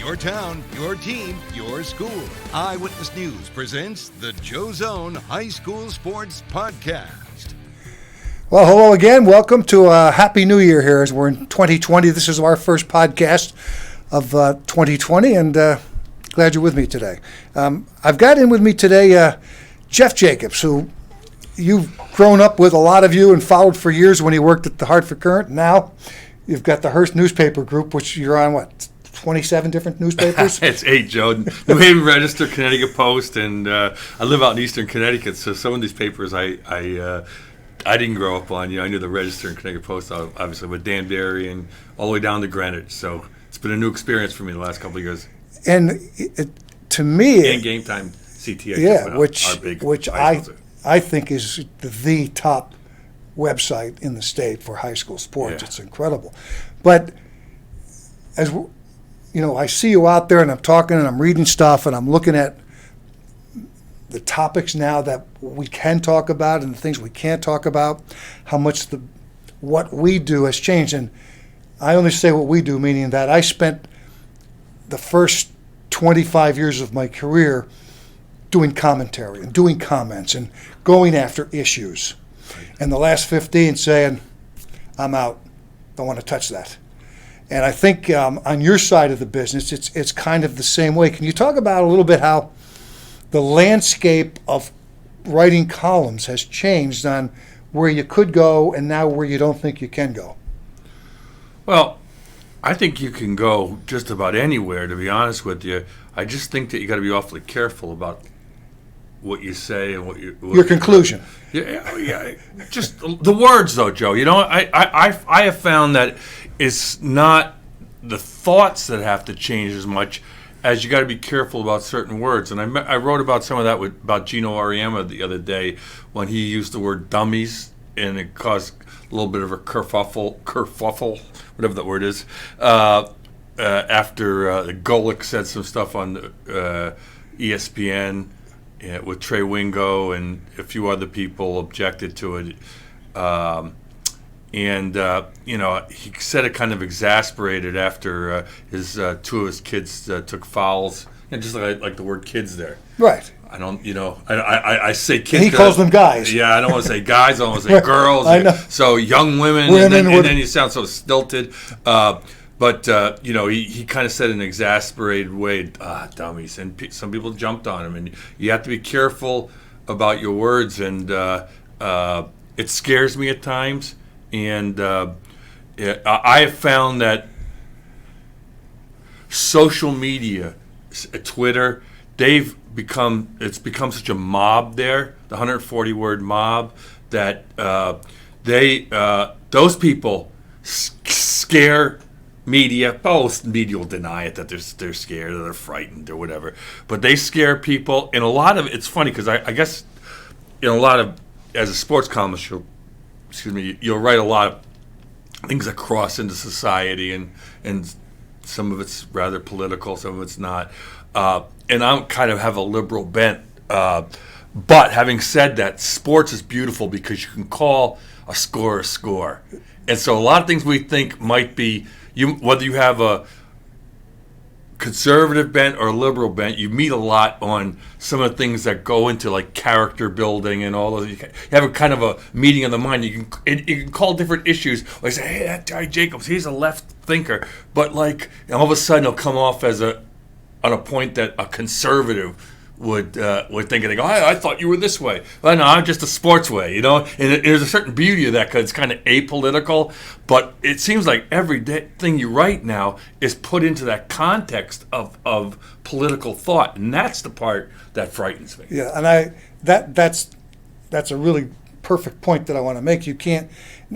Your town, your team, your school. Eyewitness News presents the Joe Zone High School Sports Podcast. Well, hello again. Welcome to Happy New Year here as we're in 2020. This is our first podcast of 2020, and glad you're with me today. I've got in with me today Jeff Jacobs, who you've grown up with, a lot of you, and followed for years when he worked at the Hartford Courant. Now you've got the Hearst Newspaper Group, which you're on, 27 different newspapers? It's 8, Joe. New Haven Register, Connecticut Post, and I live out in eastern Connecticut, so some of these papers I didn't grow up on. I knew the Register and Connecticut Post, obviously, with Danbury and all the way down to Greenwich. So it's been a new experience for me the last couple of years. And to me... And Game Time CTA. Yeah, which I think is the top website in the state for high school sports. Yeah. It's incredible. But as I see you out there and I'm talking and I'm reading stuff and I'm looking at the topics now that we can talk about and the things we can't talk about, how much what we do has changed. And I only say what we do, meaning that I spent the first 25 years of my career doing commentary and doing comments and going after issues. And the last 15 saying, I'm out, don't want to touch that. And I think on your side of the business, it's kind of the same way. Can you talk about a little bit how the landscape of writing columns has changed on where you could go and now where you don't think you can go? Well, I think you can go just about anywhere, to be honest with you. I just think that you got to be awfully careful about what you say and your conclusion. Yeah. Just the words, though, Joe. I have found that it's not the thoughts that have to change as much as you got to be careful about certain words. And I wrote about some of that about Gino Auriemma the other day when he used the word dummies, and it caused a little bit of a kerfuffle, whatever that word is, after Golick said some stuff on ESPN with Trey Wingo and a few other people objected to it. He said it kind of exasperated after two of his kids took fouls. Just like the word kids there. Right. I don't, I say kids. And he calls them guys. Yeah, I don't want to say guys. I don't want to say girls. I know. So young women and then you sound so stilted. But he kind of said in an exasperated way, dummies. And some people jumped on him. And you have to be careful about your words. And it scares me at times. And I have found that social media, Twitter, it's become such a mob there, the 140-word mob, that those people scare media. Most media will deny it, that they're scared or they're frightened or whatever, but they scare people. And a lot of it's funny because I guess a lot of, as a sports columnist, you'll write a lot of things that cross into society, and some of it's rather political, some of it's not. And I kind of have a liberal bent. But having said that, sports is beautiful because you can call a score. And so a lot of things we think might be, whether you have a conservative bent or a liberal bent, you meet a lot on some of the things that go into like character building and all those. You have a kind of a meeting of the mind. You can call different issues. Like say, hey, that guy Jacobs, he's a left thinker, but all of a sudden he'll come off as on a point that a conservative would think, and they go, I thought you were this way. Well, no, I'm just a sports way, And there's a certain beauty of that because it's kind of apolitical, but it seems like every thing you write now is put into that context of political thought, and that's the part that frightens me. Yeah, and that's a really perfect point that I want to make. You can't,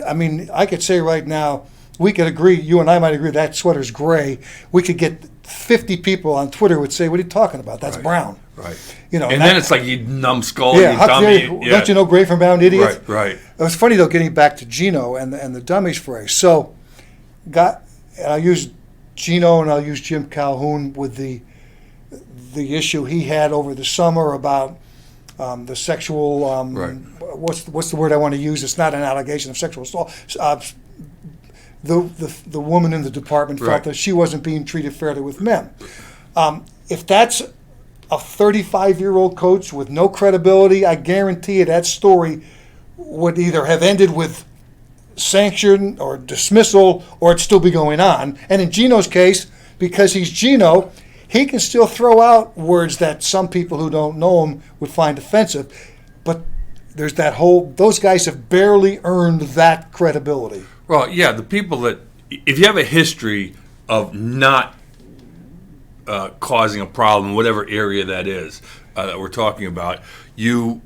I could say right now, we could agree, you and I might agree, that sweater's gray. We could get 50 people on Twitter would say, what are you talking about? That's brown. Right. And then it's like, you numbskull, you dummy. Don't you know gray from brown, idiot? Right. It was funny, though, getting back to Gino and the dummies phrase. So, I'll use Gino and I'll use Jim Calhoun with the issue he had over the summer about the sexual, what's the word I want to use? It's not an allegation of sexual assault. the woman in the department felt Right. that she wasn't being treated fairly with men. If that's a 35-year-old coach with no credibility, I guarantee you that story would either have ended with sanction or dismissal, or it'd still be going on. And in Gino's case, because he's Gino, he can still throw out words that some people who don't know him would find offensive. But there's that whole, those guys have barely earned that credibility. Well, yeah, the people that, if you have a history of not causing a problem, whatever area that is that we're talking about, you're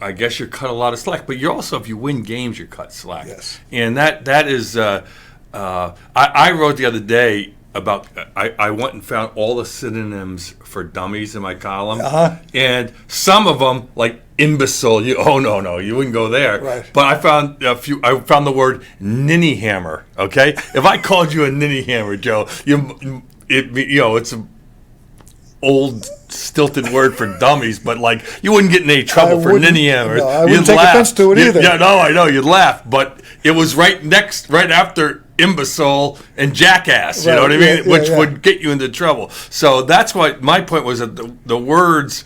I guess you're cut a lot of slack. But you're also, if you win games, you're cut slack. Yes. And that is, I wrote the other day about, I went and found all the synonyms for dummies in my column, and some of them, like imbecile, you wouldn't go there. Right. But I found a few. I found the word ninny hammer. Okay, if I called you a ninny hammer, Joe, it's a old stilted word for dummies, but like you wouldn't get in any trouble for ninny hammer. No, I wouldn't take offense to it either. Yeah, no, I know you'd laugh, but it was right after imbecile and jackass. You know what I mean? Which would get you into trouble. So that's why my point was that the words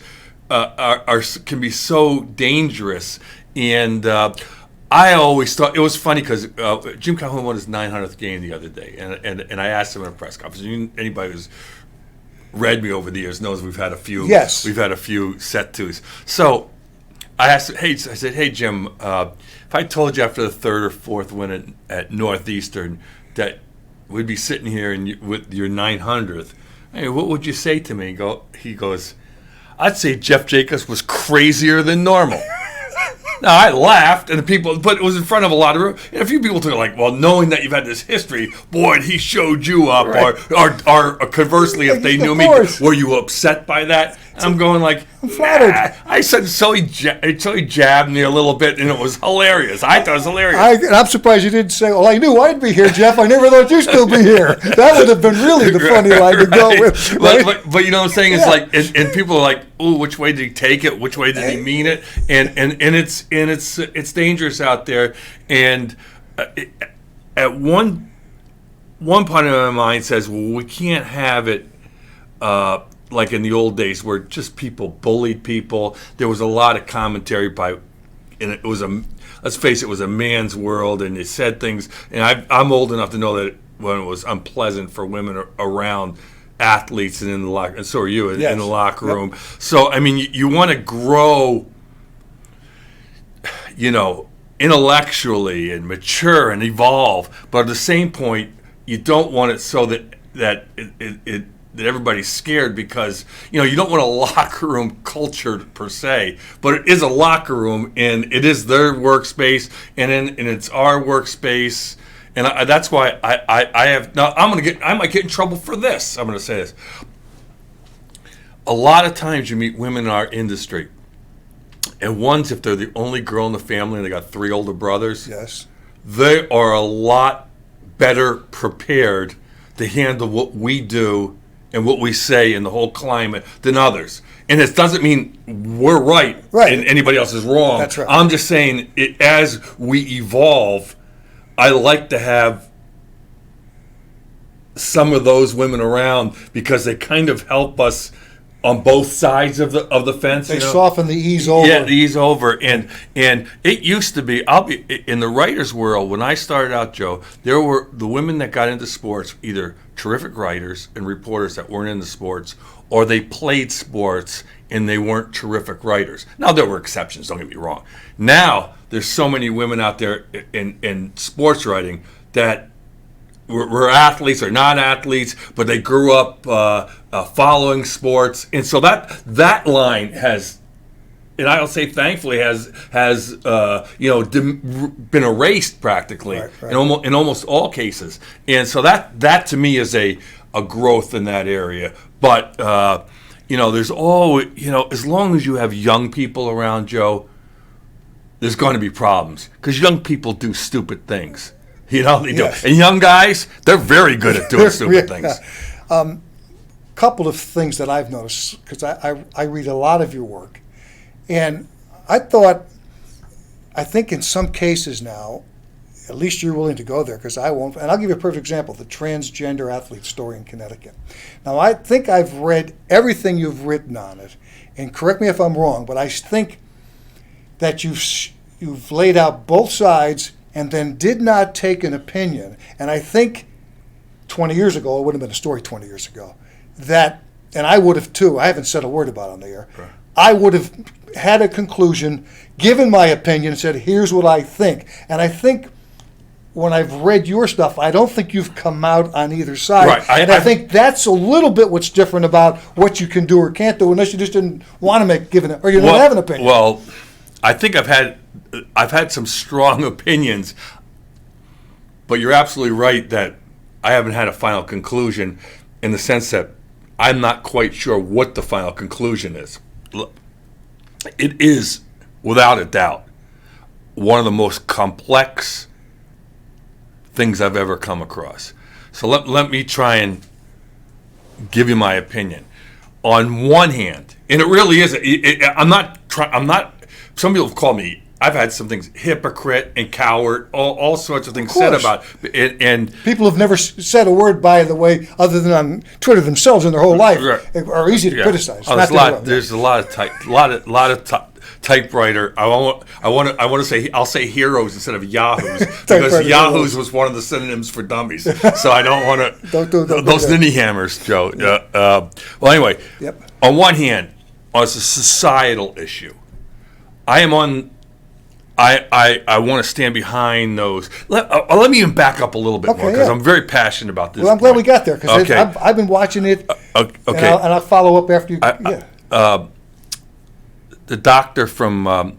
can be so dangerous. And I always thought it was funny because Jim Calhoun won his 900th game the other day, and I asked him in a press conference. Anybody who's read me over the years knows we've had a few. Yes. We've had a few set twos. So I asked, I said, hey Jim, if I told you after the third or fourth win at Northeastern that we'd be sitting here with your 900th, hey, what would you say to me? He goes, I'd say Jeff Jacobs was crazier than normal. Now, I laughed, but it was in front of a lot of room. And a few people took it like, well, knowing that you've had this history, boy, he showed you up. Right. Or conversely, if they knew me, were you upset by that? And I'm going like, I'm flattered. I said, so he jabbed me a little bit, and it was hilarious. I thought it was hilarious. I'm surprised you didn't say, well, I knew I'd be here, Jeff. I never thought you'd still be here. That would have been really the funny line to go with. Right? But you know what I'm saying? It's like, and people are like, ooh, which way did he take it? Which way did he mean it? And it's dangerous out there. And at one part of my mind says, well, we can't have it like in the old days where just people bullied people. There was a lot of commentary and it was let's face it was a man's world, and they said things. And I'm old enough to know that when it was unpleasant for women around athletes and in the locker, and so are you in the locker room. Yep. So I mean, you want to grow, intellectually and mature and evolve, but at the same point, you don't want it so that everybody's scared, because you don't want a locker room culture per se, but it is a locker room, and it is their workspace, and it's our workspace. And that's why I have now. I might get in trouble for this. I'm going to say this. A lot of times you meet women in our industry, and ones, if they're the only girl in the family and they got 3 older brothers, yes, they are a lot better prepared to handle what we do and what we say in the whole climate than others. And it doesn't mean we're right and anybody else is wrong. That's right. I'm just saying as we evolve, I like to have some of those women around because they kind of help us on both sides of the fence. They soften the ease over. Yeah, the ease over. And it used to be, in the writer's world, when I started out, Joe, there were the women that got into sports, either terrific writers and reporters that weren't into sports, or they played sports and they weren't terrific writers. Now, there were exceptions, don't get me wrong. Now, there's so many women out there in sports writing that were athletes or not athletes, but they grew up following sports, and so that line has, and I'll say thankfully has been erased practically in almost all cases, and so that to me is a growth in that area. But there's always as long as you have young people around, Joe, there's going to be problems because young people do stupid things. They do. And young guys, they're very good at doing stupid things. Couple of things that I've noticed, because I read a lot of your work, and I think in some cases now, at least you're willing to go there, because I won't. And I'll give you a perfect example, the transgender athlete story in Connecticut. Now, I think I've read everything you've written on it, and correct me if I'm wrong, but I think that you've laid out both sides and then did not take an opinion. And I think 20 years ago, it would have been a story 20 years ago, that, and I would have too, I haven't said a word about it on the air, right. I would have had a conclusion, given my opinion, and said, here's what I think. And I think when I've read your stuff, I don't think you've come out on either side. Right. I think that's a little bit what's different about what you can do or can't do, unless you just didn't want to or you don't have an opinion. Well, I think I've had some strong opinions, but you're absolutely right that I haven't had a final conclusion, in the sense that I'm not quite sure what the final conclusion is. It is, without a doubt, one of the most complex things I've ever come across. So let me try and give you my opinion. On one hand, and it really is, I'm not, some people have called me, I've had some things, hypocrite and coward, all sorts of things said about it. And people have never said a word, by the way, other than on Twitter themselves in their whole life, are easy to criticize. There's a lot of typewriter. I want to say, I'll say heroes instead of yahoos, because yahoos was one of the synonyms for dummies. So I don't want to those ninny hammers, Joe. Well, anyway, on one hand, it's a societal issue. I want to stand behind those. Let me even back up a little bit more, because I'm very passionate about this. Well, I'm glad we got there, because I've been watching it, and I'll follow up after you. The doctor from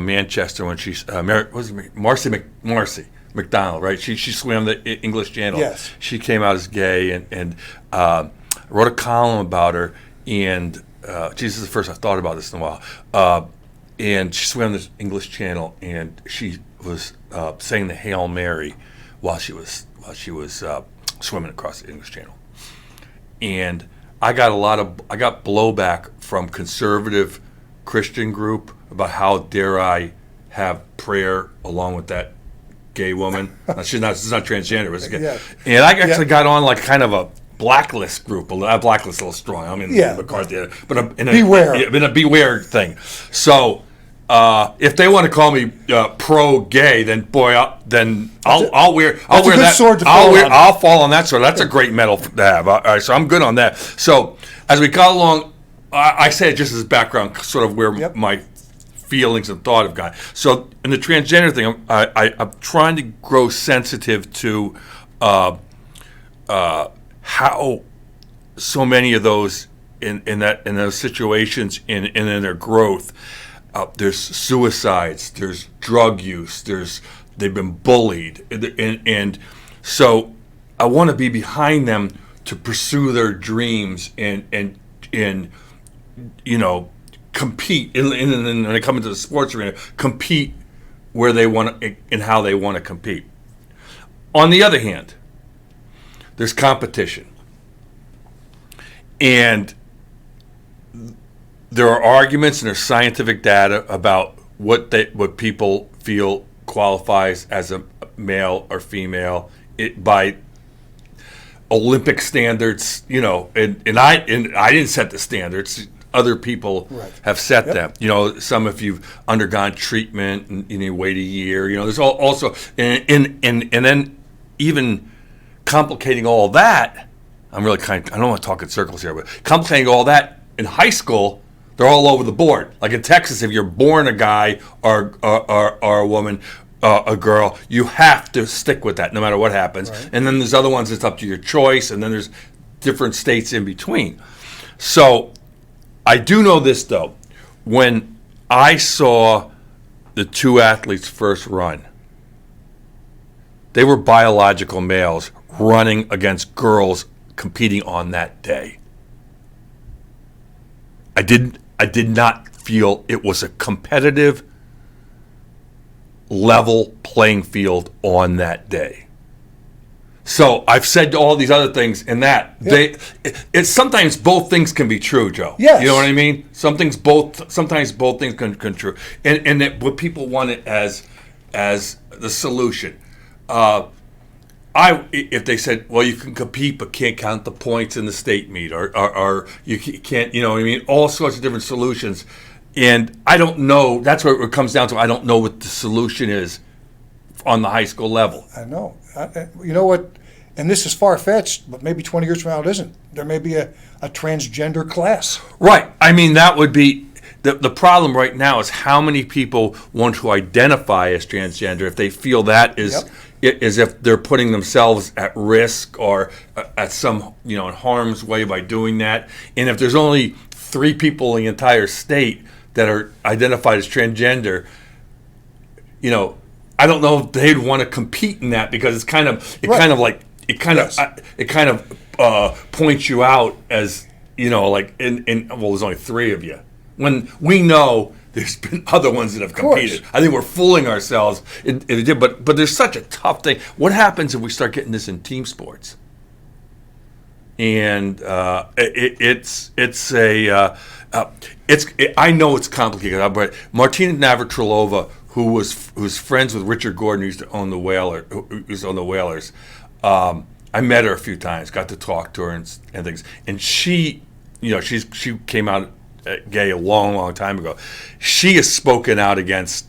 Manchester, when she's Marcy McDonald, right? She swam the English Channel. Yes. She came out as gay and wrote a column about her. And this is the first I've thought about this in a while. And she swam the English Channel, and she was saying the Hail Mary while she was swimming across the English Channel. And I got blowback from conservative Christian group about how dare I have prayer along with that gay woman. She's not transgender, but gay. Yeah. And I actually got on like kind of a blacklist group. Blacklist a little strong. I mean, McCarthy, but in a beware thing. So if they want to call me pro-gay, then boy, I'll wear that sword. I'll fall on that sword. That's a great medal to have. All right, so I'm good on that. So as we got along, I say it just as background, sort of where my feelings and thought have gone. So in the transgender thing, I'm trying to grow sensitive to how so many of those in those situations in their growth. There's suicides, there's drug use, they've been bullied, and so I want to be behind them to pursue their dreams and compete when they come into the sports arena, compete where they want to and how they want to compete. On the other hand, there's competition, and there are arguments and there's scientific data about what people feel qualifies as a male or female by Olympic standards, and I didn't set the standards. Other people have set them. Some if you've undergone treatment and you wait a year. There's also and then even complicating all that. I'm really I don't want to talk in circles here, but complicating all that in high school. They're all over the board. Like in Texas, if you're born a guy or a woman, a girl, you have to stick with that no matter what happens. Right. And then there's other ones that's up to your choice, and then there's different states in between. So I do know this, though. When I saw the two athletes first run, they were biological males running against girls competing on that day. I did not feel it was a competitive level playing field on that day. So I've said all these other things in that it's sometimes both things can be true, Joe. Yes. You know what I mean? Sometimes both things can be true. And that what people want it as as the solution. If they said, well, you can compete but can't count the points in the state meet, or you can't, you know what I mean, all sorts of different solutions. And I don't know, that's what it comes down to. I don't know what the solution is on the high school level. I know. You know what? And this is far-fetched, but maybe 20 years from now it isn't. There may be a transgender class. Right. I mean, that would be, the problem right now is how many people want to identify as transgender if they feel that is... Yep. As if they're putting themselves at risk or at some, in harm's way by doing that. And if there's only 3 people in the entire state that are identified as transgender, I don't know if they'd want to compete in that, because it's kind of points you out as, like there's only 3 of you, when we know there's been other ones that have competed. I think we're fooling ourselves. It did, but there's such a tough thing. What happens if we start getting this in team sports? And I know it's complicated, but Martina Navratilova, who's friends with Richard Gordon, who used to own the Whalers. I met her a few times, got to talk to her and things, and she came out gay a long time ago. She has spoken out against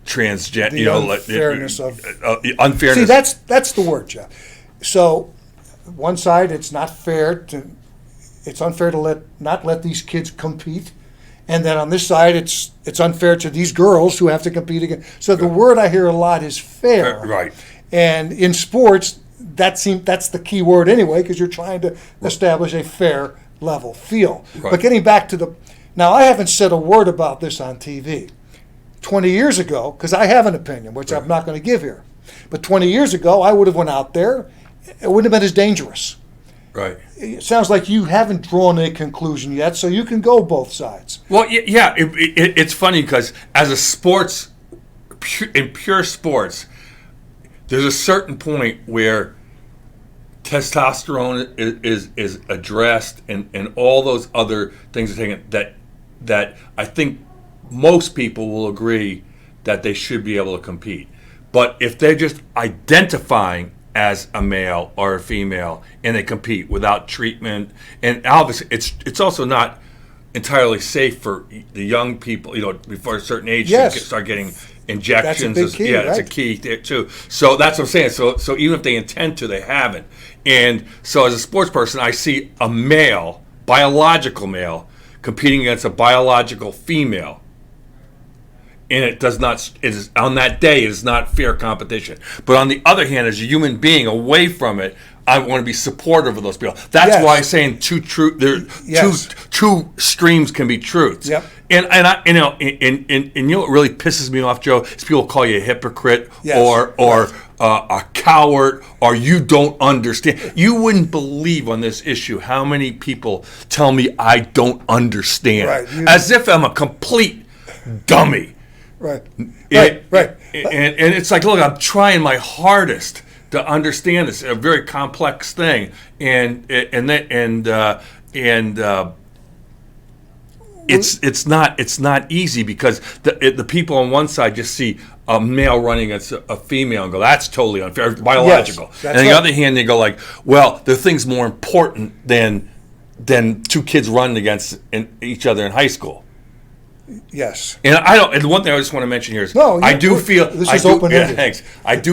transgender, unfairness. See, that's the word, Jeff. So, one side, it's unfair to not let these kids compete, and then on this side, it's unfair to these girls who have to compete again. So the word I hear a lot is fair. Right. And in sports, that's the key word anyway, because you're trying to establish a fair level field. Right. But getting back to now I haven't said a word about this on TV. 20 years ago, because I have an opinion, which I'm not going to give here, but 20 years ago, I would have went out there. It wouldn't have been as dangerous. Right. It sounds like you haven't drawn a conclusion yet, so you can go both sides. Well, yeah, it's funny because as a sports, in pure sports, there's a certain point where testosterone is addressed, and all those other things are taken, that I think most people will agree that they should be able to compete. But if they're just identifying as a male or a female and they compete without treatment, and obviously it's also not entirely safe for the young people, before a certain age to start getting injections. That's a big key, It's a key there too. So that's what I'm saying. So even if they intend to, they haven't. And so as a sports person, I see a male, biological male, competing against a biological female. And it is on that day, it is not fair competition. But on the other hand, as a human being away from it, I want to be supportive of those people. That's why I'm saying two streams can be truths. Yep. And what really pisses me off, Joe, is people call you a hypocrite or a coward, or you don't understand. You wouldn't believe on this issue how many people tell me I don't understand, as if I'm a complete dummy. Right. And it's like, look, I'm trying my hardest to understand this, a very complex thing, and it's not easy, because the people on one side just see a male running against a female and go, that's totally unfair, biological. Yes, and on the other hand, they go like, well, there are things more important than 2 kids running against each other in high school. Yes. And and one thing I just want to mention here is, I do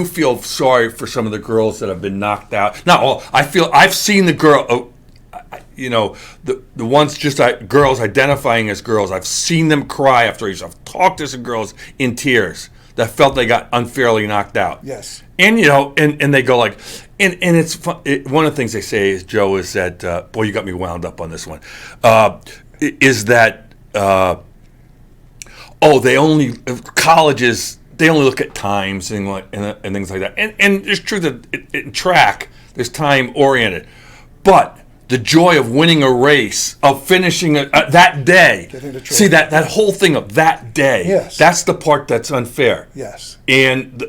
feel sorry for some of the girls that have been knocked out. Not all. I've seen the girl, the ones girls identifying as girls. I've seen them cry after races. I've talked to some girls in tears that felt they got unfairly knocked out. Yes. And and they go like, and it's fun. One of the things they say is, Joe, is that boy, you got me wound up on this one. Is that colleges, they only look at times and things like that. And it's true that in track, there's time oriented. But the joy of winning a race, of finishing that day, see that whole thing of that day, that's the part that's unfair. Yes. And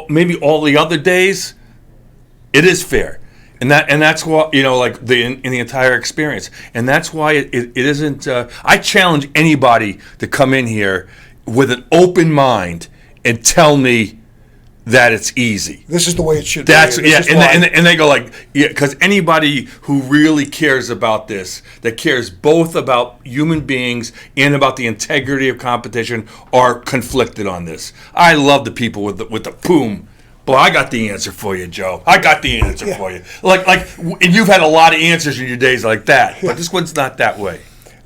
maybe all the other days, it is fair. And that's why, like in the entire experience. And that's why it isn't, I challenge anybody to come in here with an open mind and tell me that it's easy. This is the way it should That's be. yeah, and they go like, yeah, because anybody who really cares about this, that cares both about human beings and about the integrity of competition, are conflicted on this. I love the people with the boom. Boy, I got the answer for you, Joe. I got the answer for you. And you've had a lot of answers in your days like that, but this one's not that way.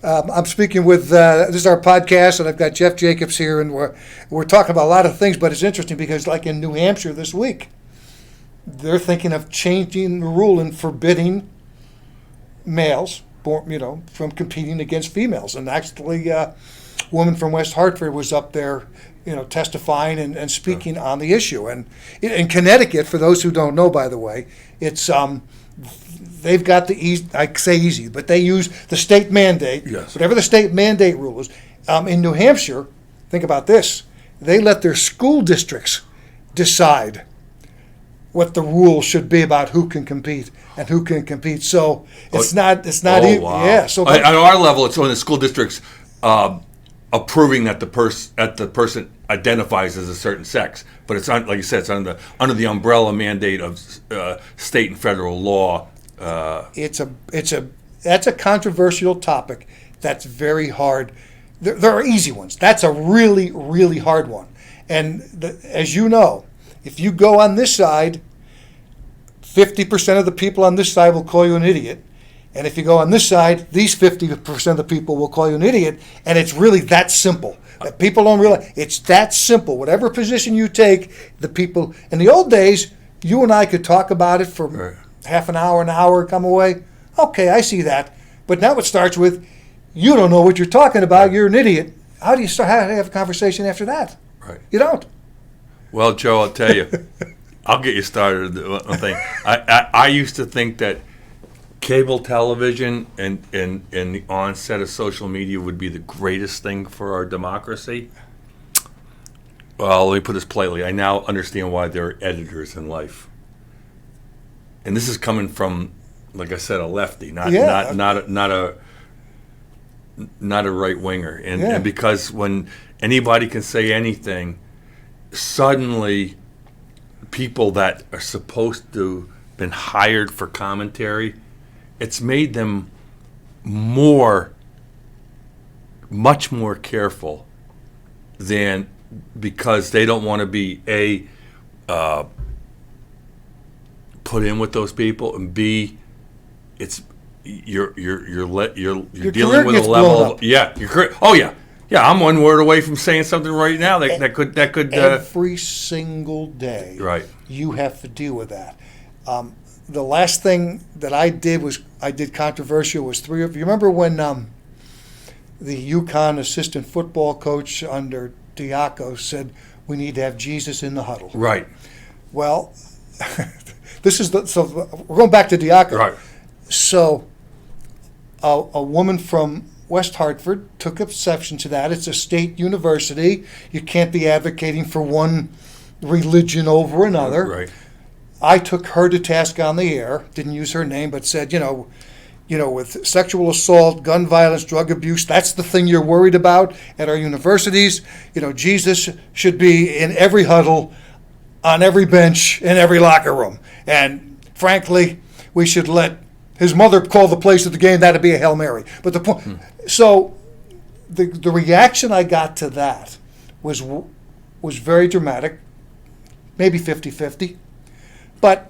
I'm speaking with, this is our podcast, and I've got Jeff Jacobs here, and we're talking about a lot of things, but it's interesting because, like in New Hampshire this week, they're thinking of changing the rule and forbidding males, from competing against females. And actually, a woman from West Hartford was up there, testifying and speaking on the issue. And in Connecticut, for those who don't know, by the way, it's they've got the easy, I say easy, but they use the state mandate, yes. Whatever the state mandate rule is. In New Hampshire, think about this, they let their school districts decide what the rule should be about who can compete and who can compete. So it's not wow. Yeah. So at our level, it's on the school districts approving that the person identifies as a certain sex, but it's like you said, it's under the umbrella mandate of state and federal law. That's a controversial topic. That's very hard. There are easy ones. That's a really, really hard one. And as you know, if you go on this side, 50% of the people on this side will call you an idiot. And if you go on this side, these 50% of the people will call you an idiot. And it's really that simple. That people don't realize it's that simple. Whatever position you take, the people in the old days, you and I could talk about it for half an hour, come away. Okay, I see that. But now it starts with, you don't know what you're talking about. You're an idiot. How do you have a conversation after that? Right. You don't. Well, Joe, I'll tell you, I'll get you started on one thing. I used to think that cable television and the onset of social media would be the greatest thing for our democracy. Well, let me put this politely. I now understand why there are editors in life. And this is coming from, like I said, a lefty, not a right winger. And because when anybody can say anything, suddenly people that are supposed to have been hired for commentary, it's made them much more careful than, because they don't want to be put in with those people, and B, it's you're dealing with a level of, you're correct. Oh yeah, I'm one word away from saying something right now that could every single day. Right. You have to deal with that. The last thing that I did controversial was you remember when the UConn assistant football coach under Diaco said we need to have Jesus in the huddle. Right. Well, so we're going back to Diaco. Right. So a woman from West Hartford took exception to that. It's a state university. You can't be advocating for one religion over another. Right. I took her to task on the air, didn't use her name, but said, with sexual assault, gun violence, drug abuse, that's the thing you're worried about at our universities. Jesus should be in every huddle, on every bench, in every locker room. And frankly, we should let his mother call the place of the game. That'd be a Hail Mary. But the point, so the reaction I got to that was very dramatic, maybe 50-50. But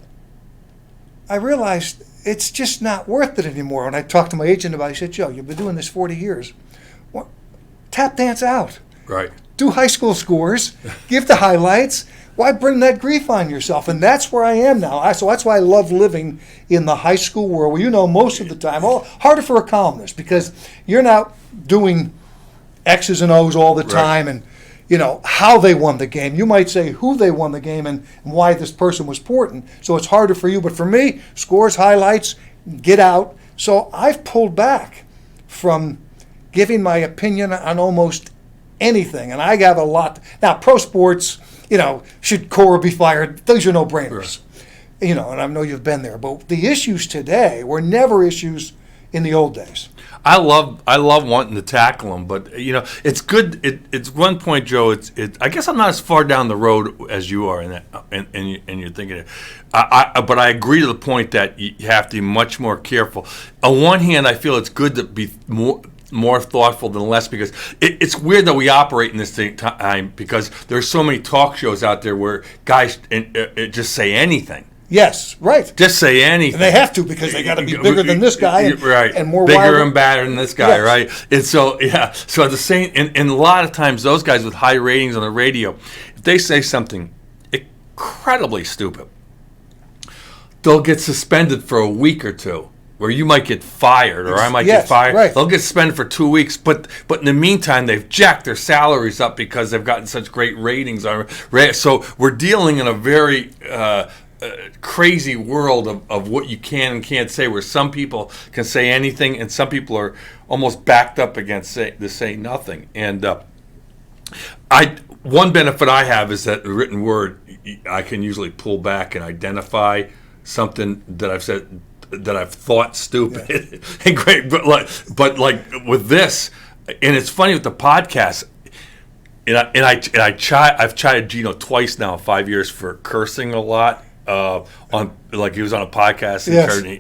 I realized it's just not worth it anymore. When I talked to my agent about it, I said, Joe, you've been doing this 40 years. Tap dance out. Right. Do high school scores. Give the highlights. Why bring that grief on yourself? And that's where I am now. So that's why I love living in the high school world, where most of the time, harder for a columnist, because you're not doing X's and O's all the time and how they won the game. You might say who they won the game and why this person was important. So it's harder for you. But for me, scores, highlights, get out. So I've pulled back from giving my opinion on almost anything. And I have a lot. Now, pro sports, should Cora be fired? Those are no-brainers. Sure. And I know you've been there. But the issues today were never issues in the old days. I love wanting to tackle them, but it's good. It's one point, Joe. I guess I'm not as far down the road as you are in that, and you're thinking it. But I agree to the point that you have to be much more careful. On one hand, I feel it's good to be more thoughtful than less, because it's weird that we operate in this time, because there's so many talk shows out there where guys just say anything. Yes, right. Just say anything. And they have to, because they got to be bigger than this guy and, right. and more bigger wild. And badder than this guy, Yes. right? And so, so the same, and a lot of times those guys with high ratings on the radio, if they say something incredibly stupid, they'll get suspended for a week or two, where you might get fired, or I might get fired. Right. They'll get suspended for 2 weeks, but in the meantime, they've jacked their salaries up because they've gotten such great ratings on. So we're dealing in a very crazy world of what you can and can't say, where some people can say anything and some people are almost backed up against say nothing. And one benefit I have is that the written word, I can usually pull back and identify something that I've said that I've thought stupid and great, but like with this, and it's funny with the podcast. I've chided Gino twice now in 5 years for cursing a lot. On like he was on a podcast,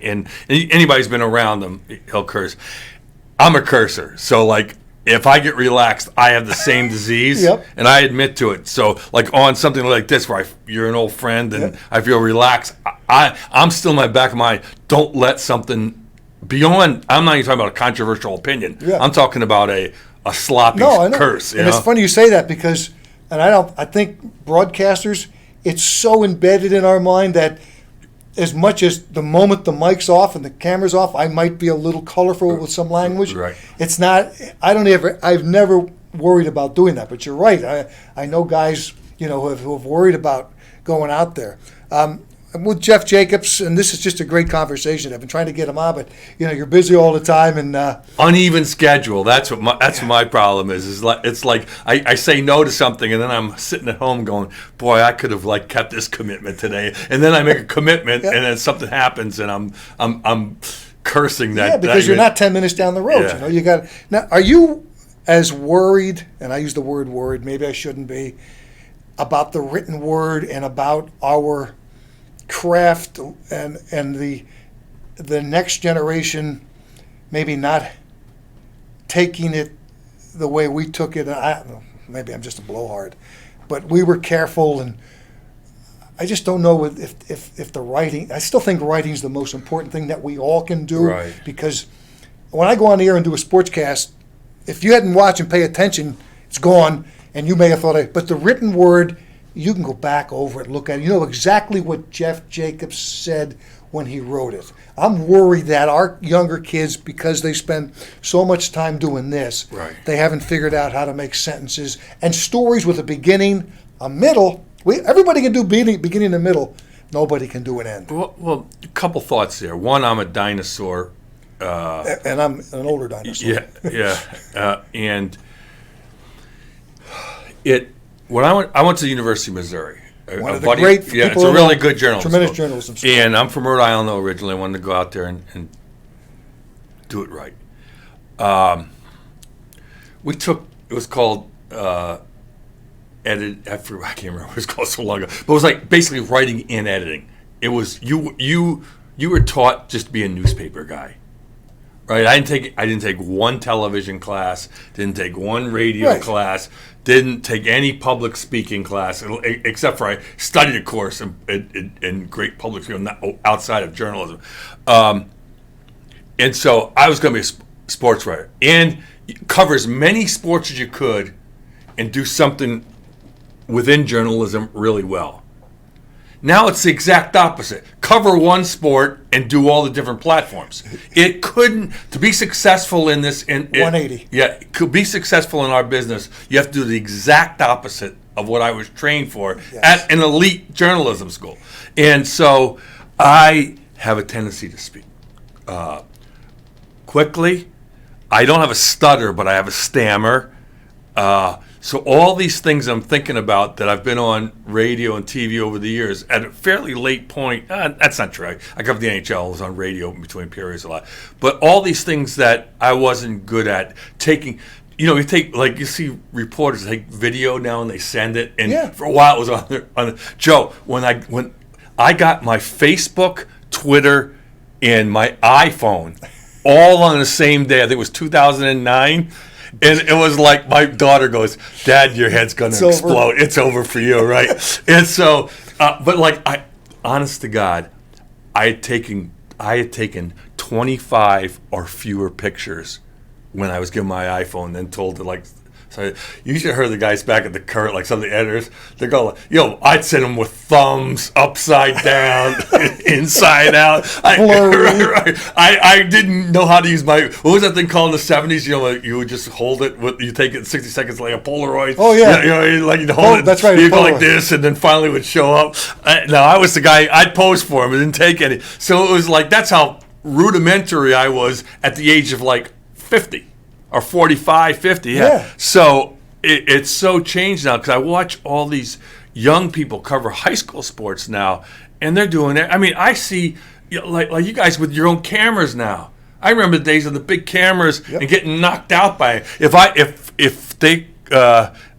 and anybody's been around him, he'll curse. I'm a cursor, so like if I get relaxed, I have the same disease, and I admit to it. So like on something like this, where you're an old friend and I feel relaxed, I'm still in my back of my mind. Don't let something beyond. I'm not even talking about a controversial opinion. I'm talking about a sloppy curse. And it's funny you say that, because, and I think broadcasters, it's so embedded in our mind that as much as the moment the mic's off and the camera's off, I might be a little colorful with some language. Right. It's not. I've never worried about doing that. But you're right. I know guys, who have worried about going out there. I'm with Jeff Jacobs, and this is just a great conversation. I've been trying to get him on, but you're busy all the time, and uneven schedule. That's what my problem is. It's like I say no to something, and then I'm sitting at home going, "Boy, I could have kept this commitment today." And then I make a commitment, and then something happens, and I'm cursing that. Yeah, because you're not 10 minutes down the road. Yeah. You got now. Are you as worried? And I use the word worried. Maybe I shouldn't be, about the written word and about our craft and the next generation maybe not taking it the way we took it. Maybe I'm just a blowhard, but we were careful, and I just don't know if the writing. I still think writing is the most important thing that we all can do. Right. Because when I go on the air and do a sportscast, if you hadn't watched and pay attention, it's gone, and you may have thought but the written word, you can go back over it, look at it. You know exactly what Jeff Jacobs said when he wrote it. I'm worried that our younger kids, because they spend so much time doing this, they haven't figured out how to make sentences and stories with a beginning, a middle. Everybody can do beginning and middle. Nobody can do an end. Well, a couple thoughts there. One, I'm a dinosaur. And I'm an older dinosaur. And when I went to the University of Missouri. One of the great people. It's a really good journalism Tremendous school. journalism school. And I'm from Rhode Island originally. I wanted to go out there and do it right. We took, it was called edit. I can't remember what it was called so long ago. But it was like basically writing and editing. It was you were taught just to be a newspaper guy. Right, I didn't take one television class, didn't take one radio class, didn't take any public speaking class, except for I studied a course in great public speaking outside of journalism, and so I was going to be a sports writer and cover as many sports as you could, and do something within journalism really well. Now it's the exact opposite. Cover one sport and do all the different platforms. It couldn't, to be successful in this... 180. To be successful in our business, you have to do the exact opposite of what I was trained for at an elite journalism school. And so I have a tendency to speak quickly. I don't have a stutter, but I have a stammer. So all these things I'm thinking about that I've been on radio and TV over the years at a fairly late point. That's not true. I covered the NHL. I was on radio in between periods a lot. But all these things that I wasn't good at taking. You take, like, you see reporters take video now and they send it. And for a while it was on Joe, when I got my Facebook, Twitter, and my iPhone all on the same day, I think it was 2009. And it was like my daughter goes, "Dad, your head's going to explode. It's over for you, right?" And so, but like, honest to God, I had taken 25 or fewer pictures when I was given my iPhone, and then told to, like, so you should have heard the guys back at the Current, like some of the editors, they go, I'd send them with thumbs upside down, inside out. I didn't know how to use what was that thing called in the 70s? You would just hold it, you take it in 60 seconds like a Polaroid. Oh, yeah. Like you'd hold it. That's right. You'd go like this, and then finally would show up. No, I was the guy, I'd pose for him and didn't take any. So it was like, that's how rudimentary I was at the age of like 50 or 45, 50. Yeah. So it's so changed now, because I watch all these young people cover high school sports now, and they're doing it. I mean, I see like you guys with your own cameras now. I remember the days of the big cameras and getting knocked out by it. If they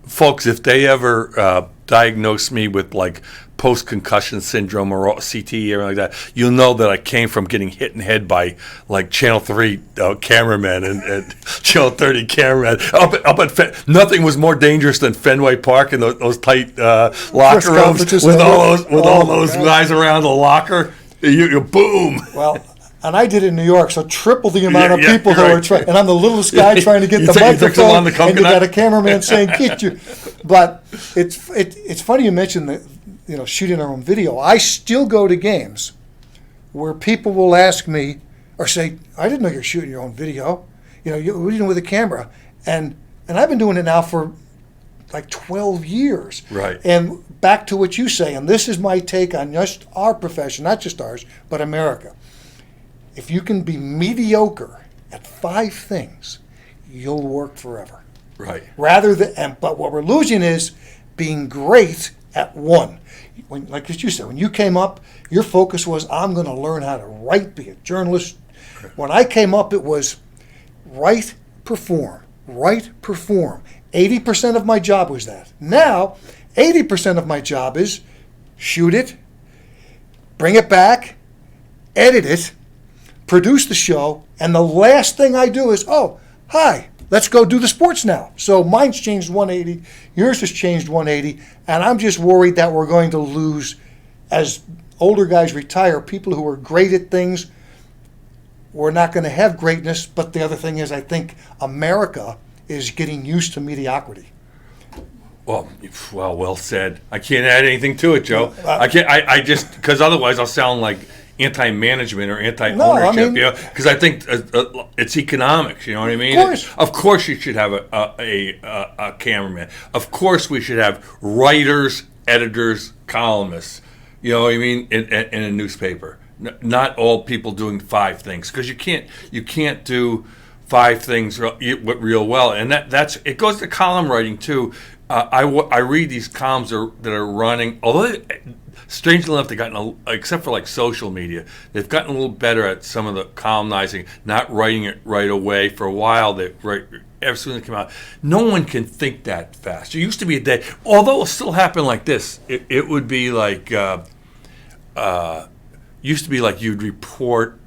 folks, if they ever diagnose me with like post-concussion syndrome or CTE or anything like that, you'll know that I came from getting hit in the head by like Channel 3 cameramen and Channel 30 cameramen. Up at nothing was more dangerous than Fenway Park and those tight locker rooms with all those guys around the locker. You boom. Well, and I did it in New York, so triple the amount of people that were trying. And I'm the littlest guy trying to get the microphone, and you got a cameraman saying, "Get you." But it's funny you mentioned that. Shooting our own video. I still go to games where people will ask me or say, "I didn't know you're shooting your own video. What are you doing with a camera?" And I've been doing it now for like 12 years. Right. And back to what you say, and this is my take on just our profession, not just ours, but America. If you can be mediocre at 5 things, you'll work forever. Right. But what we're losing is being great at 1. Like as you said, when you came up, your focus was, I'm going to learn how to write, be a journalist. When I came up, it was write, perform. 80% of my job was that. Now, 80% of my job is shoot it, bring it back, edit it, produce the show, and the last thing I do is, hi, let's go do the sports now. So mine's changed 180, yours has changed 180, and I'm just worried that we're going to lose, as older guys retire, people who are great at things. We're not going to have greatness, but the other thing is, I think America is getting used to mediocrity. Well said. I can't add anything to it, Joe. I can't. I just, because otherwise I'll sound like anti-management or anti-ownership, because I think it's economics. You know what I mean? Of course, you should have a cameraman. Of course, we should have writers, editors, columnists. You know what I mean? In a newspaper, not all people doing 5 things, because you can't do 5 things real well, and that's it. Goes to column writing too. I read these columns that are running, although strangely enough, they've gotten, except for like social media, they've gotten a little better at some of the columnizing, not writing it right away. For a while, as soon as it came out, no one can think that fast. There used to be a day, although it'll still happen like this, it would be like, used to be like you'd report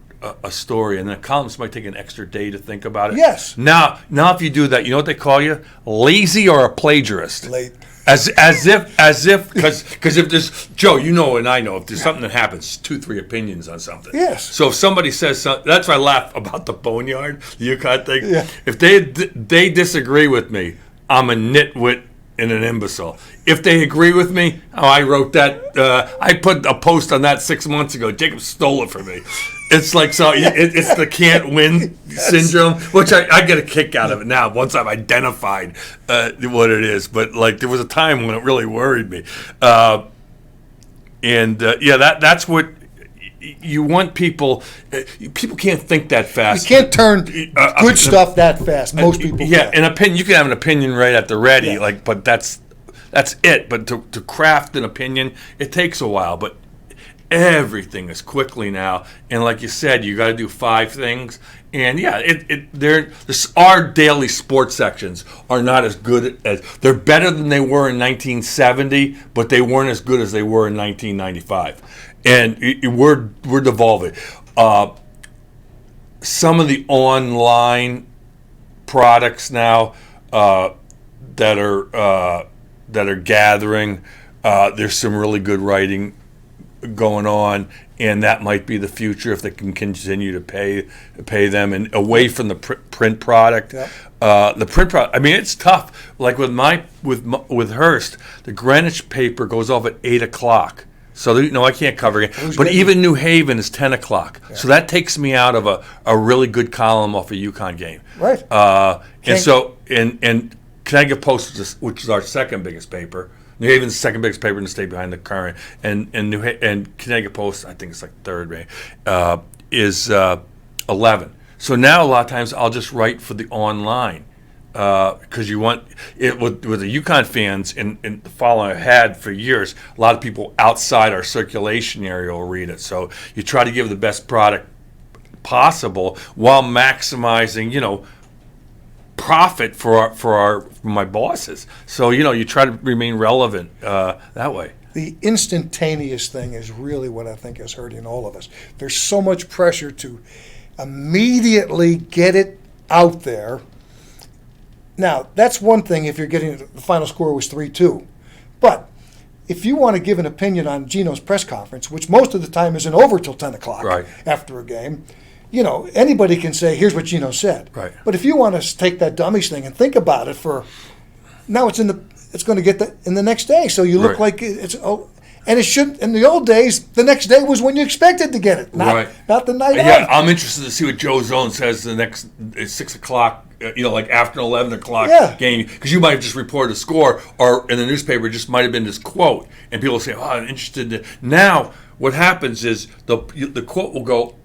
a story, and then a columnist might take an extra day to think about it. Yes. Now if you do that, you know what they call you? Lazy or a plagiarist. Late. As if, because if there's, Joe, you know and I know, if there's something that happens, 2-3 opinions on something. Yes. So if somebody says something, that's why I laugh about the boneyard, the UConn thing. Yeah. If they disagree with me, I'm a nitwit and an imbecile. If they agree with me, I wrote that, I put a post on that 6 months ago. Jacob stole it from me. It's like, so it's the can't win syndrome, which I get a kick out of it now once I've identified what it is. But like, there was a time when it really worried me. That's what, you want people. People can't think that fast. You can't turn good stuff that fast. Most people. Yeah, can. an opinion. You can have an opinion right at the ready. Yeah. But that's it. But to craft an opinion, it takes a while. But everything is quickly now, and like you said, you got to do 5 things. And yeah, our daily sports sections are not as good as they're better than they were in 1970, but they weren't as good as they were in 1995. And we're devolving. Some of the online products now that are gathering, there's some really good writing going on, and that might be the future if they can continue to pay them and away from the print product. Yep. The print product. I mean, it's tough. Like with Hearst, the Greenwich paper goes off at 8:00. So I can't cover it. But even New Haven is 10 o'clock. Yeah. So that takes me out of a really good column off a UConn game. Right. And Connecticut Post, which is our second biggest paper. New Haven's the second biggest paper in the state behind the Current, and Connecticut Post, I think it's like third, is 11. So now a lot of times I'll just write for the online because you want it with the UConn fans and the following I've had for years. A lot of people outside our circulation area will read it. So you try to give the best product possible while maximizing, profit for my bosses. So you try to remain relevant that way. The instantaneous thing is really what I think is hurting all of us. There's so much pressure to immediately get it out there. Now, that's one thing if you're getting the final score was 3-2. But if you want to give an opinion on Gino's press conference, which most of the time isn't over till 10 o'clock after a game, anybody can say, here's what Gino said. Right. But if you want to take that dummies thing and think about it now it's going to get in the next day. So you look like and it shouldn't. In the old days, the next day was when you expected to get it, not the night Yeah, of. I'm interested to see what Joe Zone says the next 6 o'clock. Like after an 11 o'clock game, because you might have just reported a score, or in the newspaper just might have been this quote, and people say, "Oh, I'm interested." Now, what happens is the quote will go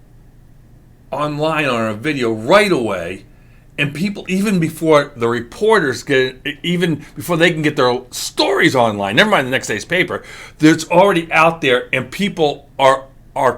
online on a video right away, and people, even before the reporters even before they can get their stories online, never mind the next day's paper, it's already out there, and people are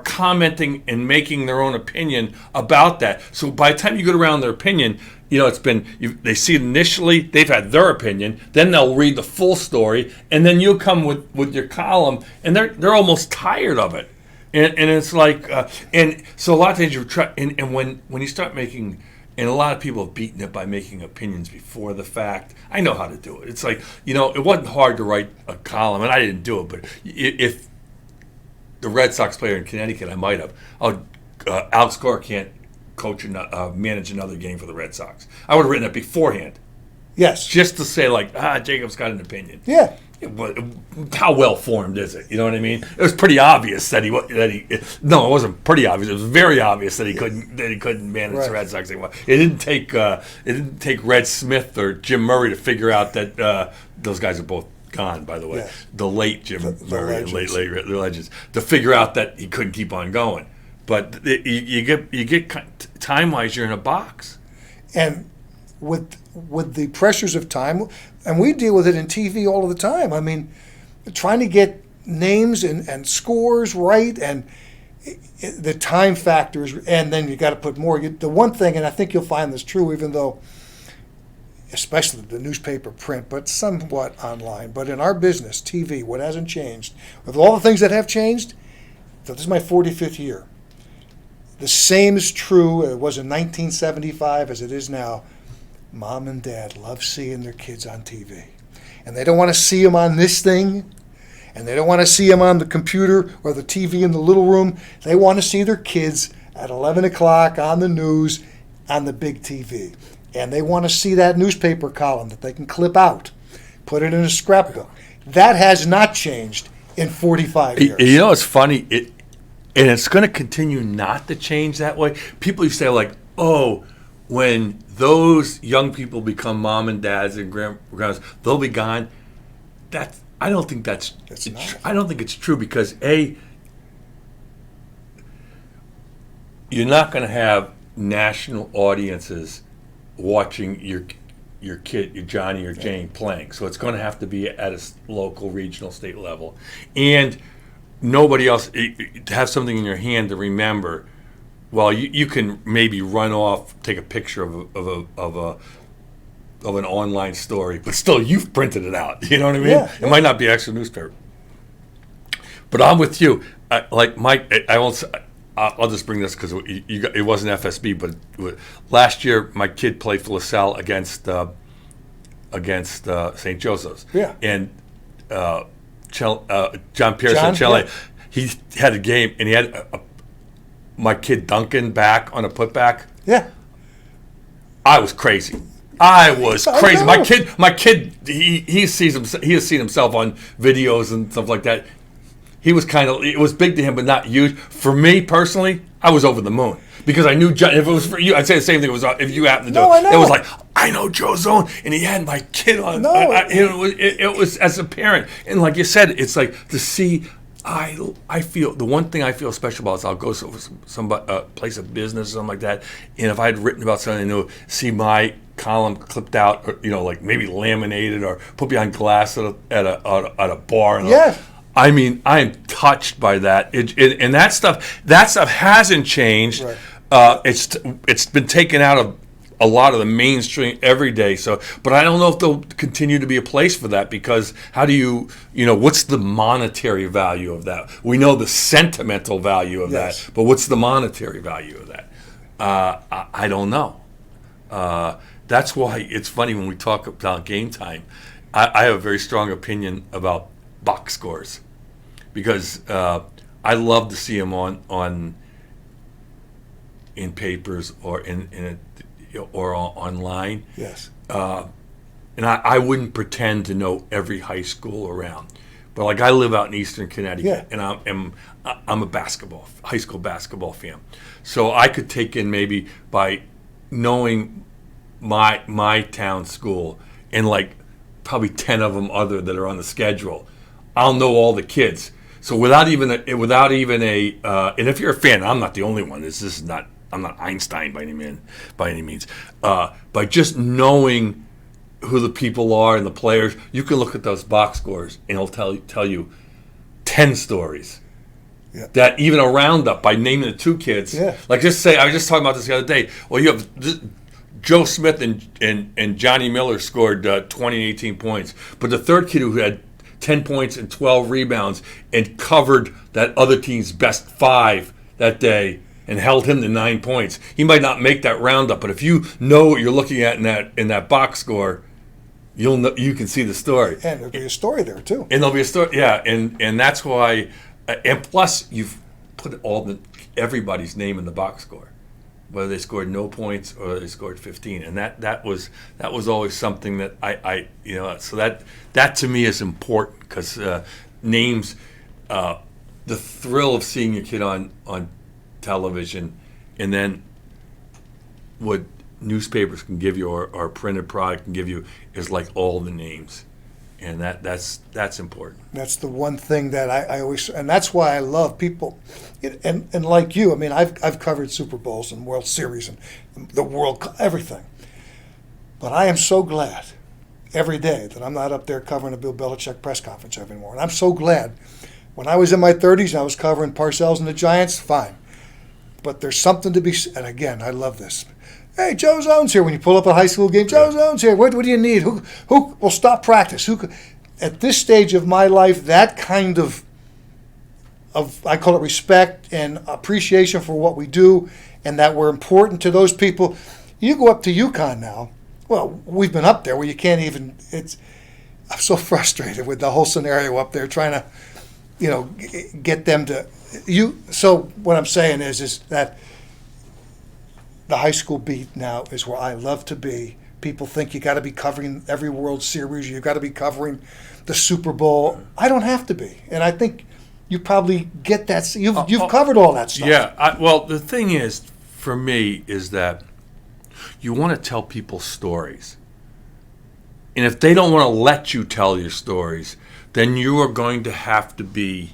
commenting and making their own opinion about that. So by the time you get around their opinion, it's been they see it initially, they've had their opinion, then they'll read the full story, and then you'll come with your column, and they're almost tired of it, and it's like and so a lot of times you try and when you start making. And a lot of people have beaten it by making opinions before the fact. I know how to do it. It's like, it wasn't hard to write a column, and I didn't do it, but if the Red Sox player in Connecticut, I might have. Alex Cora can't manage another game for the Red Sox. I would have written it beforehand. Yes. Just to say, Jacob's got an opinion. Yeah. But how well formed is it? You know what I mean? It was pretty obvious that he no, it wasn't pretty obvious. It was very obvious that he couldn't manage the Red Sox anymore. It didn't take Red Smith or Jim Murray to figure out that those guys are both gone. By the way, the late Jim Murray and late the legends to figure out that he couldn't keep on going. But you get time wise, you're in a box, and with the pressures of time, and we deal with it in TV all of the time. I mean, trying to get names and scores right, and the time factors, and then you got to put more. The one thing, and I think you'll find this true, even though, especially the newspaper print, but somewhat online. But in our business, TV, what hasn't changed, with all the things that have changed, this is my 45th year. The same is true. It was in 1975 as it is now. Mom and Dad love seeing their kids on TV. And they don't want to see them on this thing, and they don't want to see them on the computer or the TV in the little room. They want to see their kids at 11 o'clock on the news on the big TV. And they want to see that newspaper column that they can clip out, put it in a scrapbook. That has not changed in 45 years. It's funny, and it's going to continue not to change that way. People used to say, when those young people become mom and dads and grandmas, they'll be gone. I don't think I don't think it's true because you're not going to have national audiences watching your kid, your Johnny or Jane playing. So it's going to have to be at a local, regional, state level, and nobody else to have something in your hand to remember. Well, you can maybe run off, take a picture of an online story, but still you've printed it out. You know what I mean? Yeah. It might not be actual newspaper. But I'm with you. Like Mike, I'll just bring this because it wasn't FSB, but last year my kid played for LaSalle against St. Joseph's. Yeah. And John Pierce at Chile, yeah. he had a game and he had my kid Duncan back on a putback. Yeah. I was crazy. I was I crazy. know. My kid, he has seen himself on videos and stuff like that. He was it was big to him, but not huge. For me personally, I was over the moon because I knew John. If it was for you, I'd say the same thing. If you happened to do I it, know. it was like I know Joe Zone, and he had my kid on. No, it was as a parent, and like you said, it's like to see. I feel the one thing I feel special about is I'll go to some place of business or something like that, and if I had written about something new, see my column clipped out, or like maybe laminated or put behind glass at a bar. And Yeah. I mean, I am touched by that, and that stuff hasn't changed. Right. It's been taken out of a lot of the mainstream every day. So, but I don't know if there'll continue to be a place for that because how do you what's the monetary value of that? We know the sentimental value of Yes. that, but what's the monetary value of that? I don't know. That's why it's funny when we talk about game time. I have a very strong opinion about box scores because I love to see them on in papers or or online. Yes. And I wouldn't pretend to know every high school around, but like I live out in Eastern Connecticut, Yeah. and I'm a high school basketball fan, so I could take in maybe by knowing my town school and like probably 10 of them other that are on the schedule, I'll know all the kids. So without even a and if you're a fan, I'm not the only one. I'm not Einstein by any means. By just knowing who the people are and the players, you can look at those box scores and it'll tell you 10 stories. Yeah. That even a roundup by naming the two kids. Yeah. Like just say, I was just talking about this the other day. Well, you have Joe Smith and Johnny Miller scored 20 and 18 points, but the third kid who had 10 points and 12 rebounds and covered that other team's best 5 that day and held him to 9 points. He might not make that roundup, but if you know what you're looking at in that box score, you can see the story. And there'll be a story there too. And there'll be a story, yeah, and that's why. And plus, you've put everybody's name in the box score, whether they scored no points or they scored 15, and that was always something that I so that to me is important because names, the thrill of seeing your kid on television, and then what newspapers can give you or printed product can give you is like all the names, and that's important. That's the one thing that I always, and that's why I love people, and like you, I mean, I've covered Super Bowls and World Series and the World Cup, everything, but I am so glad every day that I'm not up there covering a Bill Belichick press conference anymore, and I'm so glad. When I was in my 30s and I was covering Parcells and the Giants, fine. But there's something to be, and again, I love this. Hey, Joe Zone's here. When you pull up a high school game, Joe Zone's here. What do you need? Who will stop practice? At this stage of my life, that kind of I call it respect and appreciation for what we do, and that we're important to those people. You go up to UConn now. Well, we've been up there where you can't even. I'm so frustrated with the whole scenario up there, trying to, get them to. So what I'm saying is that the high school beat now is where I love to be. People think you got to be covering every World Series, you got to be covering the Super Bowl. I don't have to be, and I think you probably get that. You've covered all that stuff. Yeah. Well, the thing is, for me, is that you want to tell people stories, and if they don't want to let you tell your stories, then you are going to have to be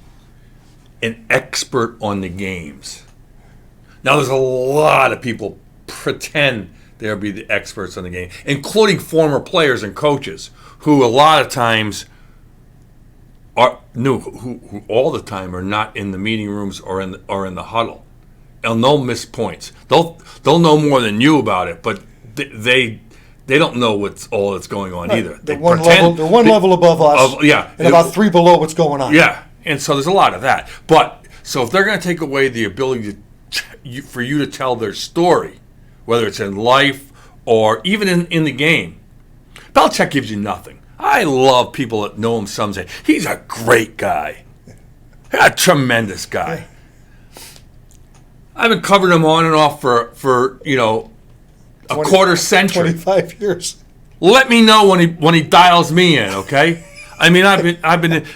an expert on the games. Now, there's a lot of people pretend they'll be the experts on the game, including former players and coaches who a lot of times who all the time are not in the meeting rooms or in the huddle. And they'll miss points. They'll know more than you about it, but they don't know what's all that's going on either. They're one level above us, and about 3 below what's going on. Yeah, and so there's a lot of that. But so if they're going to take away the ability for you to tell their story, whether it's in life or even in the game, Belichick gives you nothing. I love people that know him. Some say he's a great guy, a tremendous guy. I've been covering him on and off for a quarter century, 25 years. Let me know when he dials me in, okay? I mean, I've been.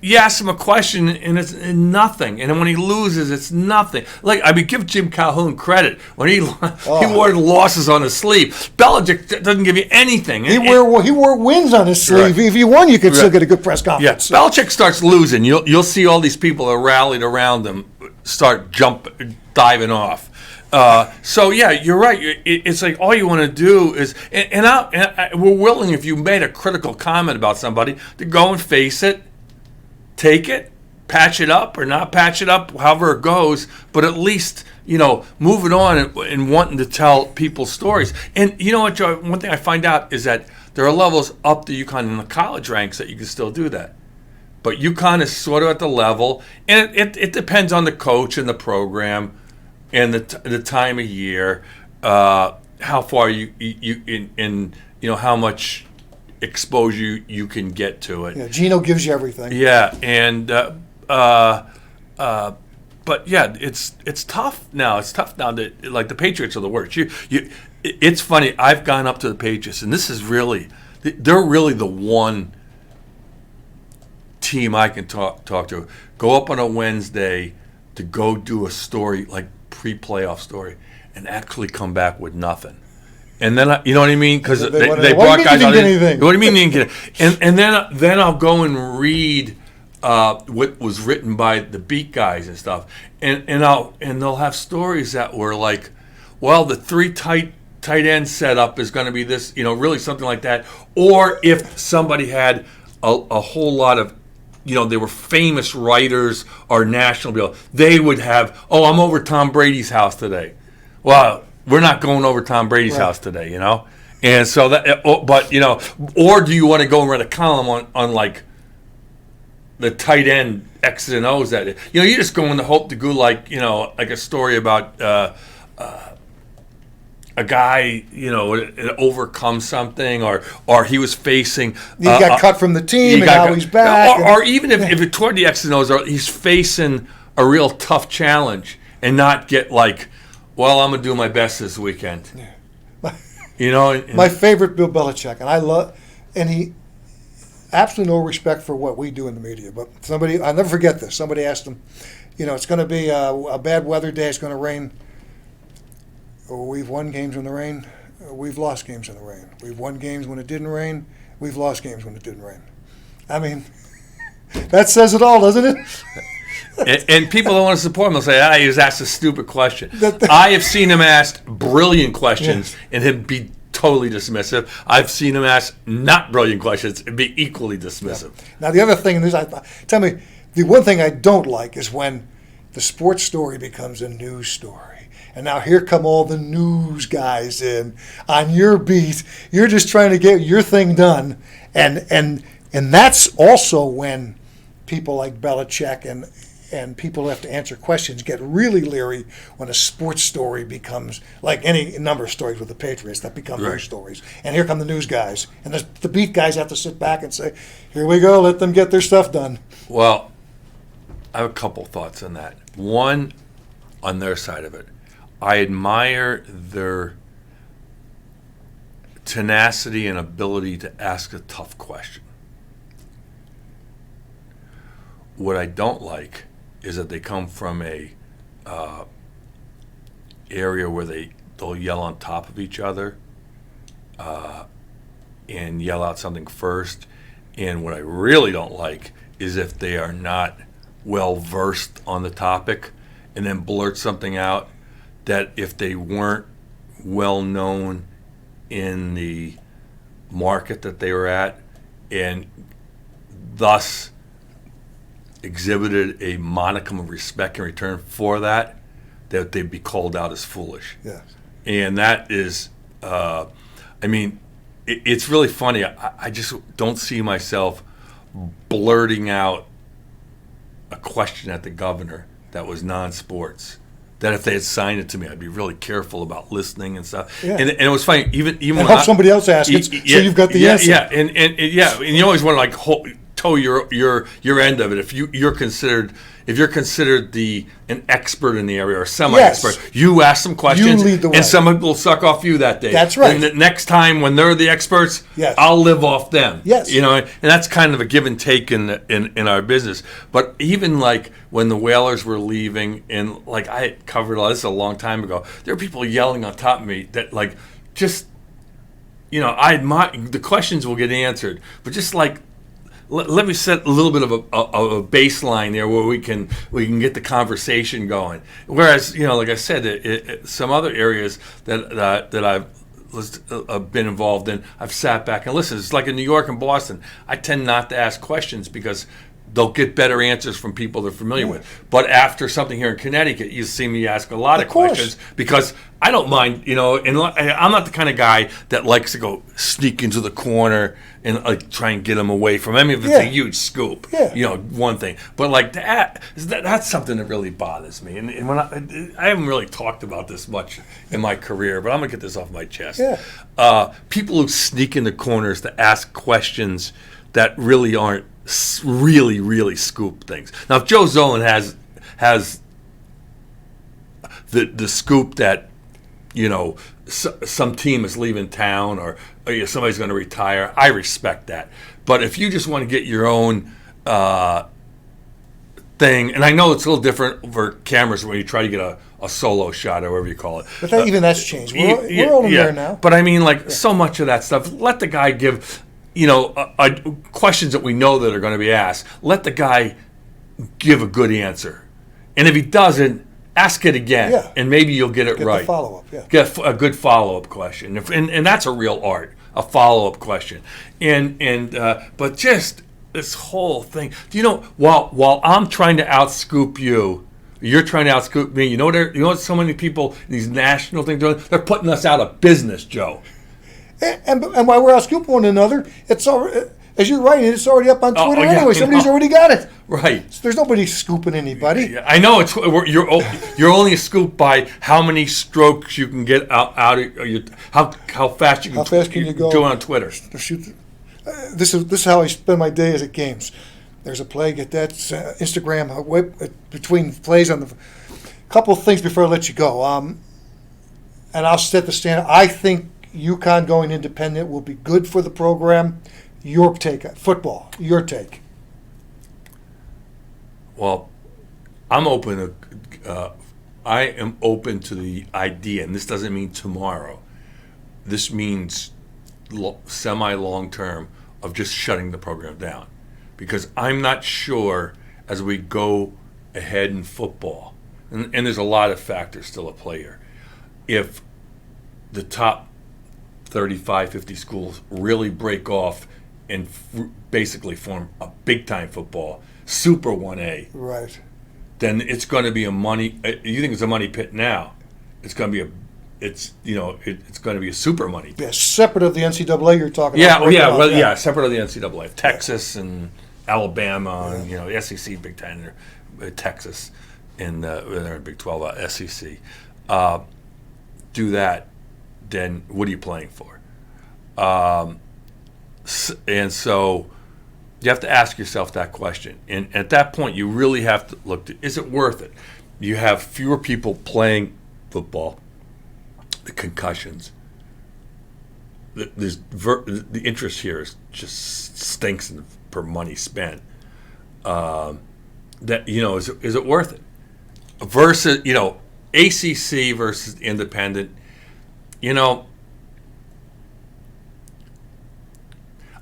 You ask him a question and it's nothing, and then when he loses, it's nothing. Like give Jim Calhoun credit when he wore the losses on his sleeve. Belichick doesn't give you anything. He wore wins on his sleeve. Right. If you won, you could still get a good press conference. Yeah, Belichick starts losing. You'll see all these people that rallied around him start diving off. So yeah, you're right. It's like all you want to do is, we're willing, if you made a critical comment about somebody, to go and face it, take it, patch it up or not patch it up, however it goes. But at least moving on and wanting to tell people's stories. And you know what, Joe? One thing I find out is that there are levels up the UConn in the college ranks that you can still do that. But UConn is sort of at the level, and it depends on the coach and the program and the time of year, how far how much exposure you can get to it. Yeah, Gino gives you everything. Yeah, and but yeah, it's tough now. It's tough now that like the Patriots are the worst. It's funny. I've gone up to the Patriots, and this is they're really the one team I can talk to. Go up on a Wednesday to go do a story like pre-playoff story and actually come back with nothing. And then you know what I mean, because they brought guys out. What do you mean you didn't get it? And then I'll go and read what was written by the beat guys and stuff, and they'll have stories that were like, well, the 3 tight end setup is going to be this, really something like that. Or if somebody had a whole lot of, they were famous writers or national people, they would have, I'm over Tom Brady's house today. Well, we're not going over Tom Brady's house today, And so that, but or do you want to go and write a column on like the tight end X's and O's that you just go in the hope to go like like a story about a guy overcome something or he was facing he got cut from the team and now he's back or even if it toward the X's and O's he's facing a real tough challenge and not get like, well, I'm gonna do my best this weekend. Yeah. My favorite Bill Belichick, and he absolutely no respect for what we do in the media. But I'll never forget this. Somebody asked him, it's going to be a bad weather day. It's going to rain. We've won games in the rain. We've lost games in the rain. We've won games when it didn't rain. We've lost games when it didn't rain. I mean, that says it all, doesn't it? And people don't want to support him. They'll say, he was asked a stupid question. I have seen him ask brilliant questions and him be totally dismissive. I've seen him ask not brilliant questions and be equally dismissive. Yeah. Now, the other thing is, tell me, the one thing I don't like is when the sports story becomes a news story. And now here come all the news guys in on your beat. You're just trying to get your thing done. And that's also when people like Belichick and people who have to answer questions get really leery when a sports story becomes like any number of stories with the Patriots that become news stories. And here come the news guys. And the beat guys have to sit back and say, here we go, let them get their stuff done. Well, I have a couple thoughts on that. One, on their side of it, I admire their tenacity and ability to ask a tough question. What I don't like is that they come from a area where they'll yell on top of each other and yell out something first. And what I really don't like is if they are not well versed on the topic and then blurt something out that if they weren't well known in the market that they were at and thus exhibited a modicum of respect in return for that they'd be called out as foolish. Yes. And that is, it's really funny. I just don't see myself blurting out a question at the governor that was non-sports. That if they had signed it to me, I'd be really careful about listening and stuff. Yeah. And it was funny, even And when help somebody else ask it, so you've got the answer. Yeah, and you always want to toe your end of it. If you're considered an expert in the area or semi-expert, Yes. you ask some questions, You lead the way. and someone will suck off you that day. That's right. And the next time when they're the experts, Yes. I'll live off them. Yes. And that's kind of a give and take in our business. But even like when the Whalers were leaving, and like I had covered all this a long time ago, there were people yelling on top of me that like just, I admire the questions will get answered, but just like. Let me set a little bit of a baseline there where we can get the conversation going. Whereas, like I said, some other areas that I've been involved in, I've sat back and listened. It's like in New York and Boston. I tend not to ask questions because they'll get better answers from people they're familiar with. But after something here in Connecticut, you see me ask a lot of questions because I don't mind, and I'm not the kind of guy that likes to go sneak into the corner and like try and get them away from. I mean, if it's a huge scoop, one thing. But like that's something that really bothers me. And when I haven't really talked about this much in my career, but I'm gonna get this off my chest. Yeah. People who sneak in the corners to ask questions that really aren't really, really scoop things. Now, if Joe Zolan has the scoop that some team is leaving town or somebody's going to retire, I respect that. But if you just want to get your own thing, and I know it's a little different for cameras when you try to get a solo shot or whatever you call it. But even that's changed. We're older there now. But I mean, so much of that stuff, let the guy give, questions that we know that are going to be asked. Let the guy give a good answer. And if he doesn't, ask it again, and maybe you'll get it right. Get the follow-up, Get a good follow-up question. And that's a real art, a follow-up question. But just this whole thing. While I'm trying to outscoop you, you're trying to outscoop me. You know what so many people, these national things, they're putting us out of business, Joe. And while we're outscooping one another, it's already, as you're writing, it's already up on Twitter anyway. Somebody's already got it. Right. So there's nobody scooping anybody. I know you're only scooped by how many strokes you can get out of your how fast you can go on Twitter. This is how I spend my day at games. There's a play, get that Instagram whip between plays on the couple of things before I let you go. And I'll set the standard. I think UConn going independent will be good for the program. Your take on football. Your take. Well, I'm open to. I am open to the idea, and this doesn't mean tomorrow. This means semi-long term of just shutting the program down, because I'm not sure as we go ahead in football, and there's a lot of factors still at play here. If the top 35, 50 schools really break off and basically form a big-time football, Super 1A, right? Then it's going to be a money. You think it's a money pit now? It's going to be it's going to be a super money pit. Yeah, separate of the NCAA you're talking about. Separate of the NCAA, Texas and Alabama, and the SEC, Big Ten, Texas, and they're in Big 12, SEC. Do that, then what are you playing for? And so you have to ask yourself that question. And at that point, you really have to look to, is it worth it? You have fewer people playing football, the concussions. The interest here just stinks per money spent. Is it worth it? Versus, ACC versus independent,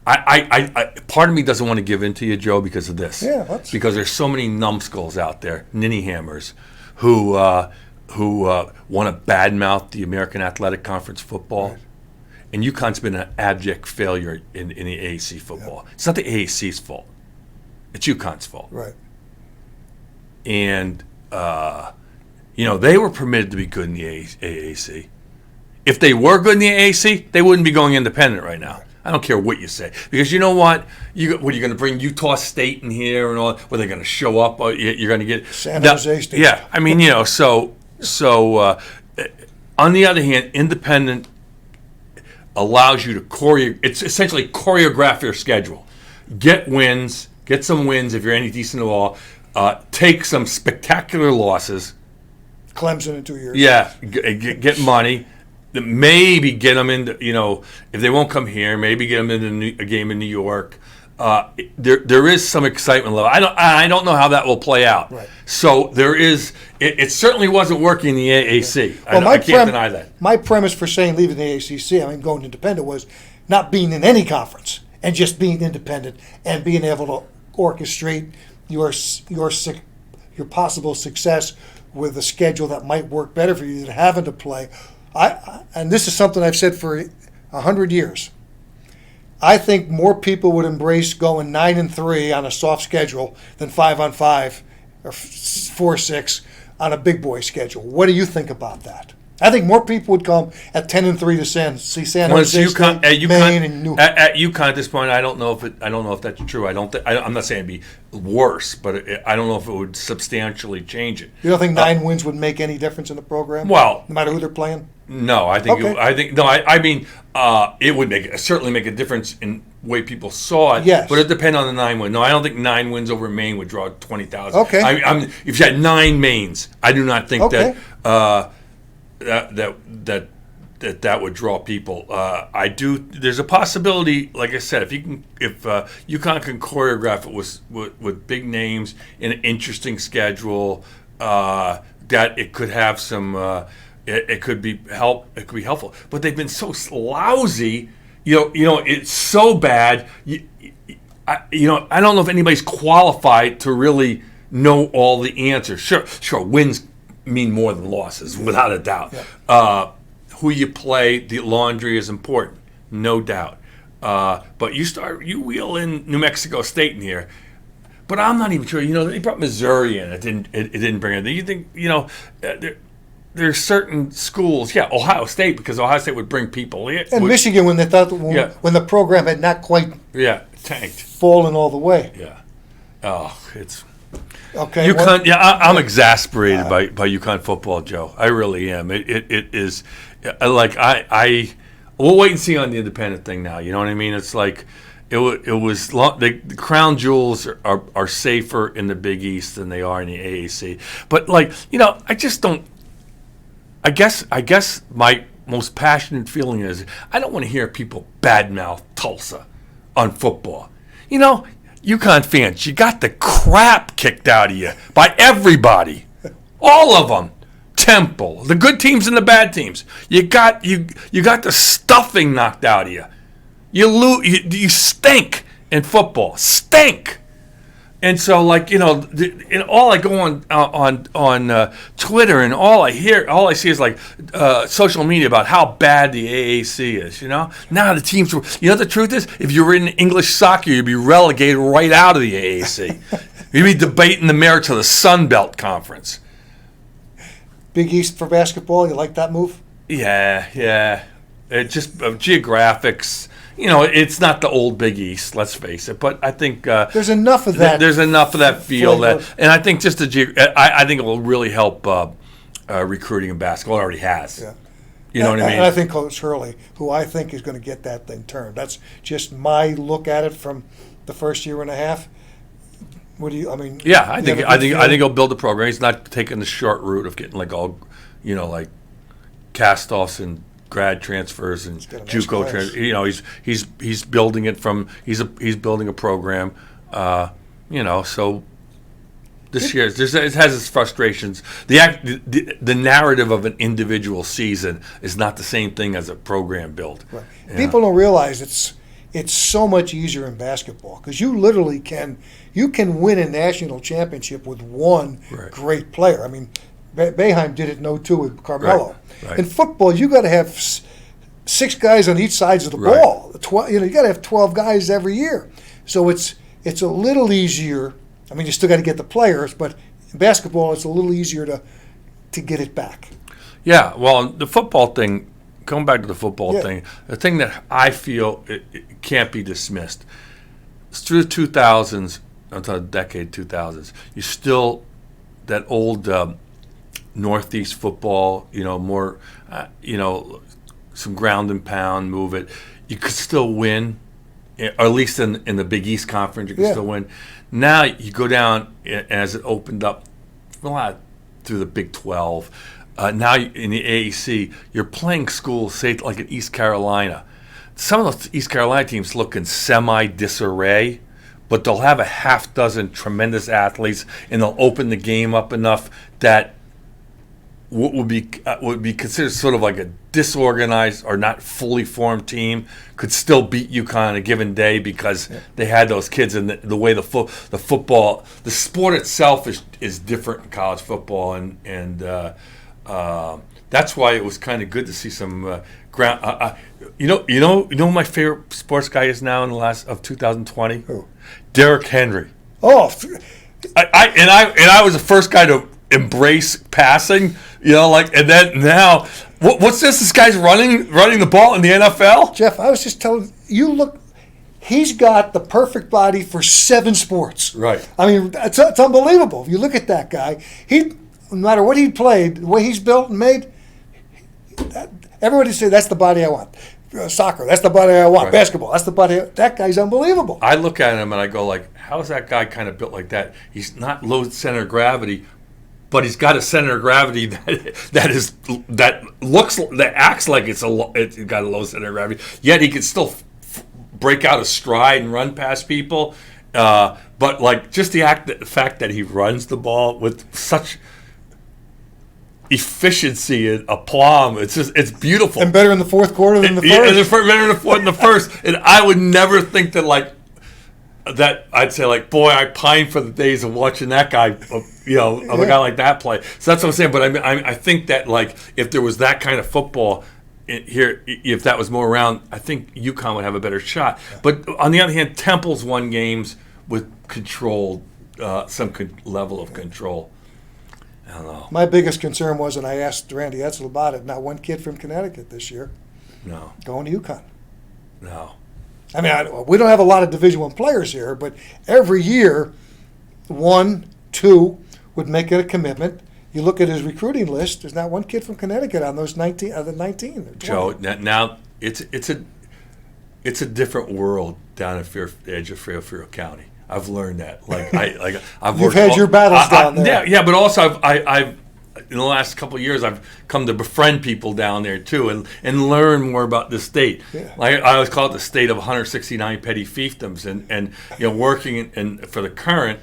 I part of me doesn't want to give in to you, Joe, because of this. Yeah, because there's so many numbskulls out there, ninny hammers, who want to badmouth the American Athletic Conference football. Right. And UConn's been an abject failure in the AAC football. Yep. It's not the AAC's fault. It's UConn's fault. Right. And, they were permitted to be good in the AAC. If they were good in the AAC, they wouldn't be going independent right now. I don't care what you say. Because you know what? What are you going to bring Utah State in here and all? Were they going to show up? You're going to get San Jose State. Yeah. I mean, so on the other hand, independent allows you to it's essentially choreograph your schedule. Get some wins if you're any decent at all. Take some spectacular losses. Clemson in 2 years. Yeah, get money. Maybe get them into, if they won't come here, maybe get them into a game in New York. There is some excitement level. I don't know how that will play out. Right. So there is. It certainly wasn't working in the AAC. Well, I can't deny that. My premise for saying leaving the ACC, going independent, was not being in any conference and just being independent and being able to orchestrate your possible success with a schedule that might work better for you than having to play. And this is something I've said for 100 years. I think more people would embrace going 9-3 on a soft schedule than 5-on-5 or 4-6 on a big boy schedule. What do you think about that? I think more people would come at 10-3 to see San Jose State, Maine, and New. At UConn at this point, I don't know if that's true. I'm not saying it'd be worse, but I don't know if it would substantially change it. You don't think 9 wins would make any difference in the program? Well, no matter who they're playing. No, I think Okay. it would certainly make a difference in the way people saw it. Yes. But it depends on the 9 win. No, I don't think 9 wins over Maine would draw 20,000. Okay. If you had 9 Maines, I do not think Okay. that would draw people. I do. There's a possibility, like I said, if UConn can choreograph it with big names in an interesting schedule, that it could have some. It could be helpful. But they've been so lousy. It's so bad. I don't know if anybody's qualified to really know all the answers. Sure, wins mean more than losses, without a doubt. Yeah. Who you play, the laundry is important, no doubt. But you wheel in New Mexico State in here, but I'm not even sure. They brought Missouri in. It didn't bring it. You think there's certain schools, Ohio State, because Ohio State would bring people in. And Michigan, when they thought when the program had not quite tanked, fallen all the way. Yeah. Oh, it's. Okay. UConn, I'm exasperated by UConn football, Joe. I really am. It is like we'll wait and see on the independent thing now. You know what I mean? It's like it was the crown jewels are safer in the Big East than they are in the AAC. But I just don't. I guess my most passionate feeling is I don't want to hear people badmouth Tulsa on football. UConn fans, you got the crap kicked out of you by everybody, all of them. Temple, the good teams and the bad teams. You got the stuffing knocked out of you. You stink in football, stink. And so, and all I go on Twitter, and all I see is social media about how bad the AAC is. Now the teams. The truth is, if you were in English soccer, you'd be relegated right out of the AAC. You'd be debating the merits of the Sun Belt Conference. Big East for basketball. You like that move? Yeah. It just geographics. It's not the old Big East, let's face it. But I think there's enough of that. There's enough of that feel and I think just I think it will really help recruiting in basketball. It already has. Yeah. You know what I mean? And I think Coach Hurley, who I think is going to get that thing turned. That's just my look at it from the first year and a half. What do you? I mean. Yeah, I think he'll build a program. He's not taking the short route of getting cast-offs and grad transfers and JUCO transfers. He's building it from. He's building a program. So this year it has its frustrations. The narrative of an individual season is not the same thing as a program build. Right. People don't realize it's so much easier in basketball because you literally can win a national championship with one great player. I mean, Boeheim did it in 02 with Carmelo. Right. In football, you got to have 6 guys on each side of the ball. You got to have 12 guys every year. So it's a little easier. I mean, you still got to get the players, but in basketball, it's a little easier to get it back. Yeah, well, the football thing, going back to the football thing, the thing that I feel it can't be dismissed, it's through the 2000s, until the decade 2000s, you still, that old Northeast football, more, some ground and pound, move it, you could still win, or at least in the Big East Conference, you could still win. Now you go down, as it opened up a lot through the Big 12. Now in the AAC, you're playing schools, say like in East Carolina. Some of those East Carolina teams look in semi-disarray, but they'll have a half dozen tremendous athletes, and they'll open the game up enough that what would be considered sort of like a disorganized or not fully formed team could still beat UConn on a given day because they had those kids, and the way the football, the sport itself is different in college football, and that's why it was kind of good to see some ground. You know who my favorite sports guy is now in the last of 2020? Who? Derrick Henry. Oh, I was the first guy to embrace passing, and then now, what's this? This guy's running the ball in the NFL? Jeff, I was just telling you, look, he's got the perfect body for 7 sports. Right. I mean, it's unbelievable. If you look at that guy, no matter what he played, the way he's built and made, everybody say that's the body I want. Soccer, that's the body I want. Right. Basketball, that's the body. That guy's unbelievable. I look at him and I go like, how is that guy kind of built like that? He's not low center of gravity, but he's got a center of gravity that acts like it's got a low center of gravity. Yet he can still break out a stride and run past people. But like just the fact that he runs the ball with such efficiency and aplomb, it's beautiful. And better in the fourth quarter than the first. Yeah, better in the fourth than the first. And I would never think that I'd say like, boy, I pine for the days of watching that guy, of a guy like that play. So that's what I'm saying. But I think that like if there was that kind of football here, if that was more around, I think UConn would have a better shot. But on the other hand, Temple's won games with control, some level of control. I don't know. My biggest concern was, and I asked Randy Edsel about it, not one kid from Connecticut this year. No. Going to UConn. No. I mean, we don't have a lot of Division I players here, but every year, 1, 2 would make it a commitment. You look at his recruiting list, there's not one kid from Connecticut on those 19 or 20. Joe, now it's a different world down at the edge of Fairfield County. I've learned that. You've had your battles down there. Yeah, but also I've in the last couple of years I've come to befriend people down there too, and learn more about the state. Yeah. I always call it the state of 169 petty fiefdoms, and working for the Current.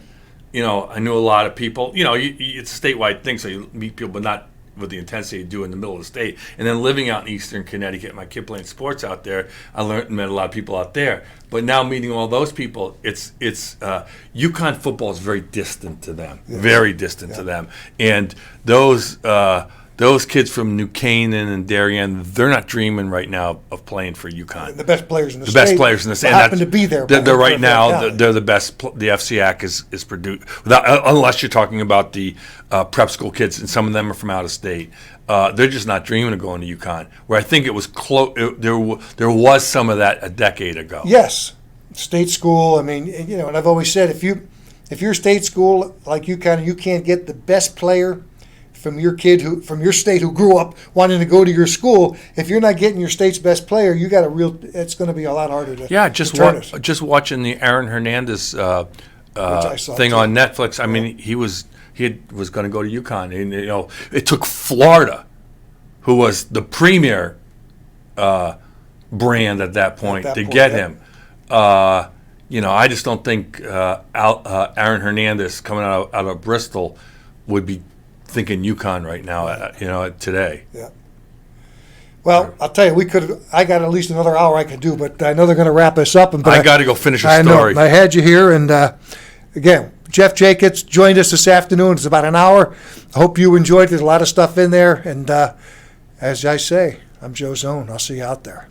I knew a lot of people. It's a statewide thing, so you meet people, but not with the intensity you do in the middle of the state. And then living out in Eastern Connecticut, my kid playing sports out there, I learned and met a lot of people out there. But now meeting all those people, it's UConn football is very distant to them, very distant to them. And those kids from New Canaan and Darien, they're not dreaming right now of playing for UConn. The best players in the state. The best players in the state. Happen to be there. They're right now. They're the best. The FCAC is produced, unless you're talking about the prep school kids, and some of them are from out of state. They're just not dreaming of going to UConn. Where I think it was close. There was some of that a decade ago. Yes, state school. I mean, and I've always said if you're state school like UConn, you can't get the best player from your kid from your state who grew up wanting to go to your school. If you're not getting your state's best player, it's going to be a lot harder to just watching the Aaron Hernandez thing too. on Netflix. I mean, he was going to go to UConn, and it took Florida, who was the premier brand at that point, to get him. I just don't think Aaron Hernandez coming out of Bristol would be thinking UConn right now, today. Yeah. Well, I'll tell you, I got at least another hour I could do, but I know they're going to wrap us up. I got to go finish a story. I had you here, and again, Jeff Jacobs joined us this afternoon. It's about an hour. I hope you enjoyed. There's a lot of stuff in there. And as I say, I'm Joe Zone. I'll see you out there.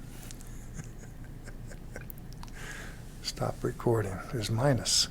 Stop recording. There's minus.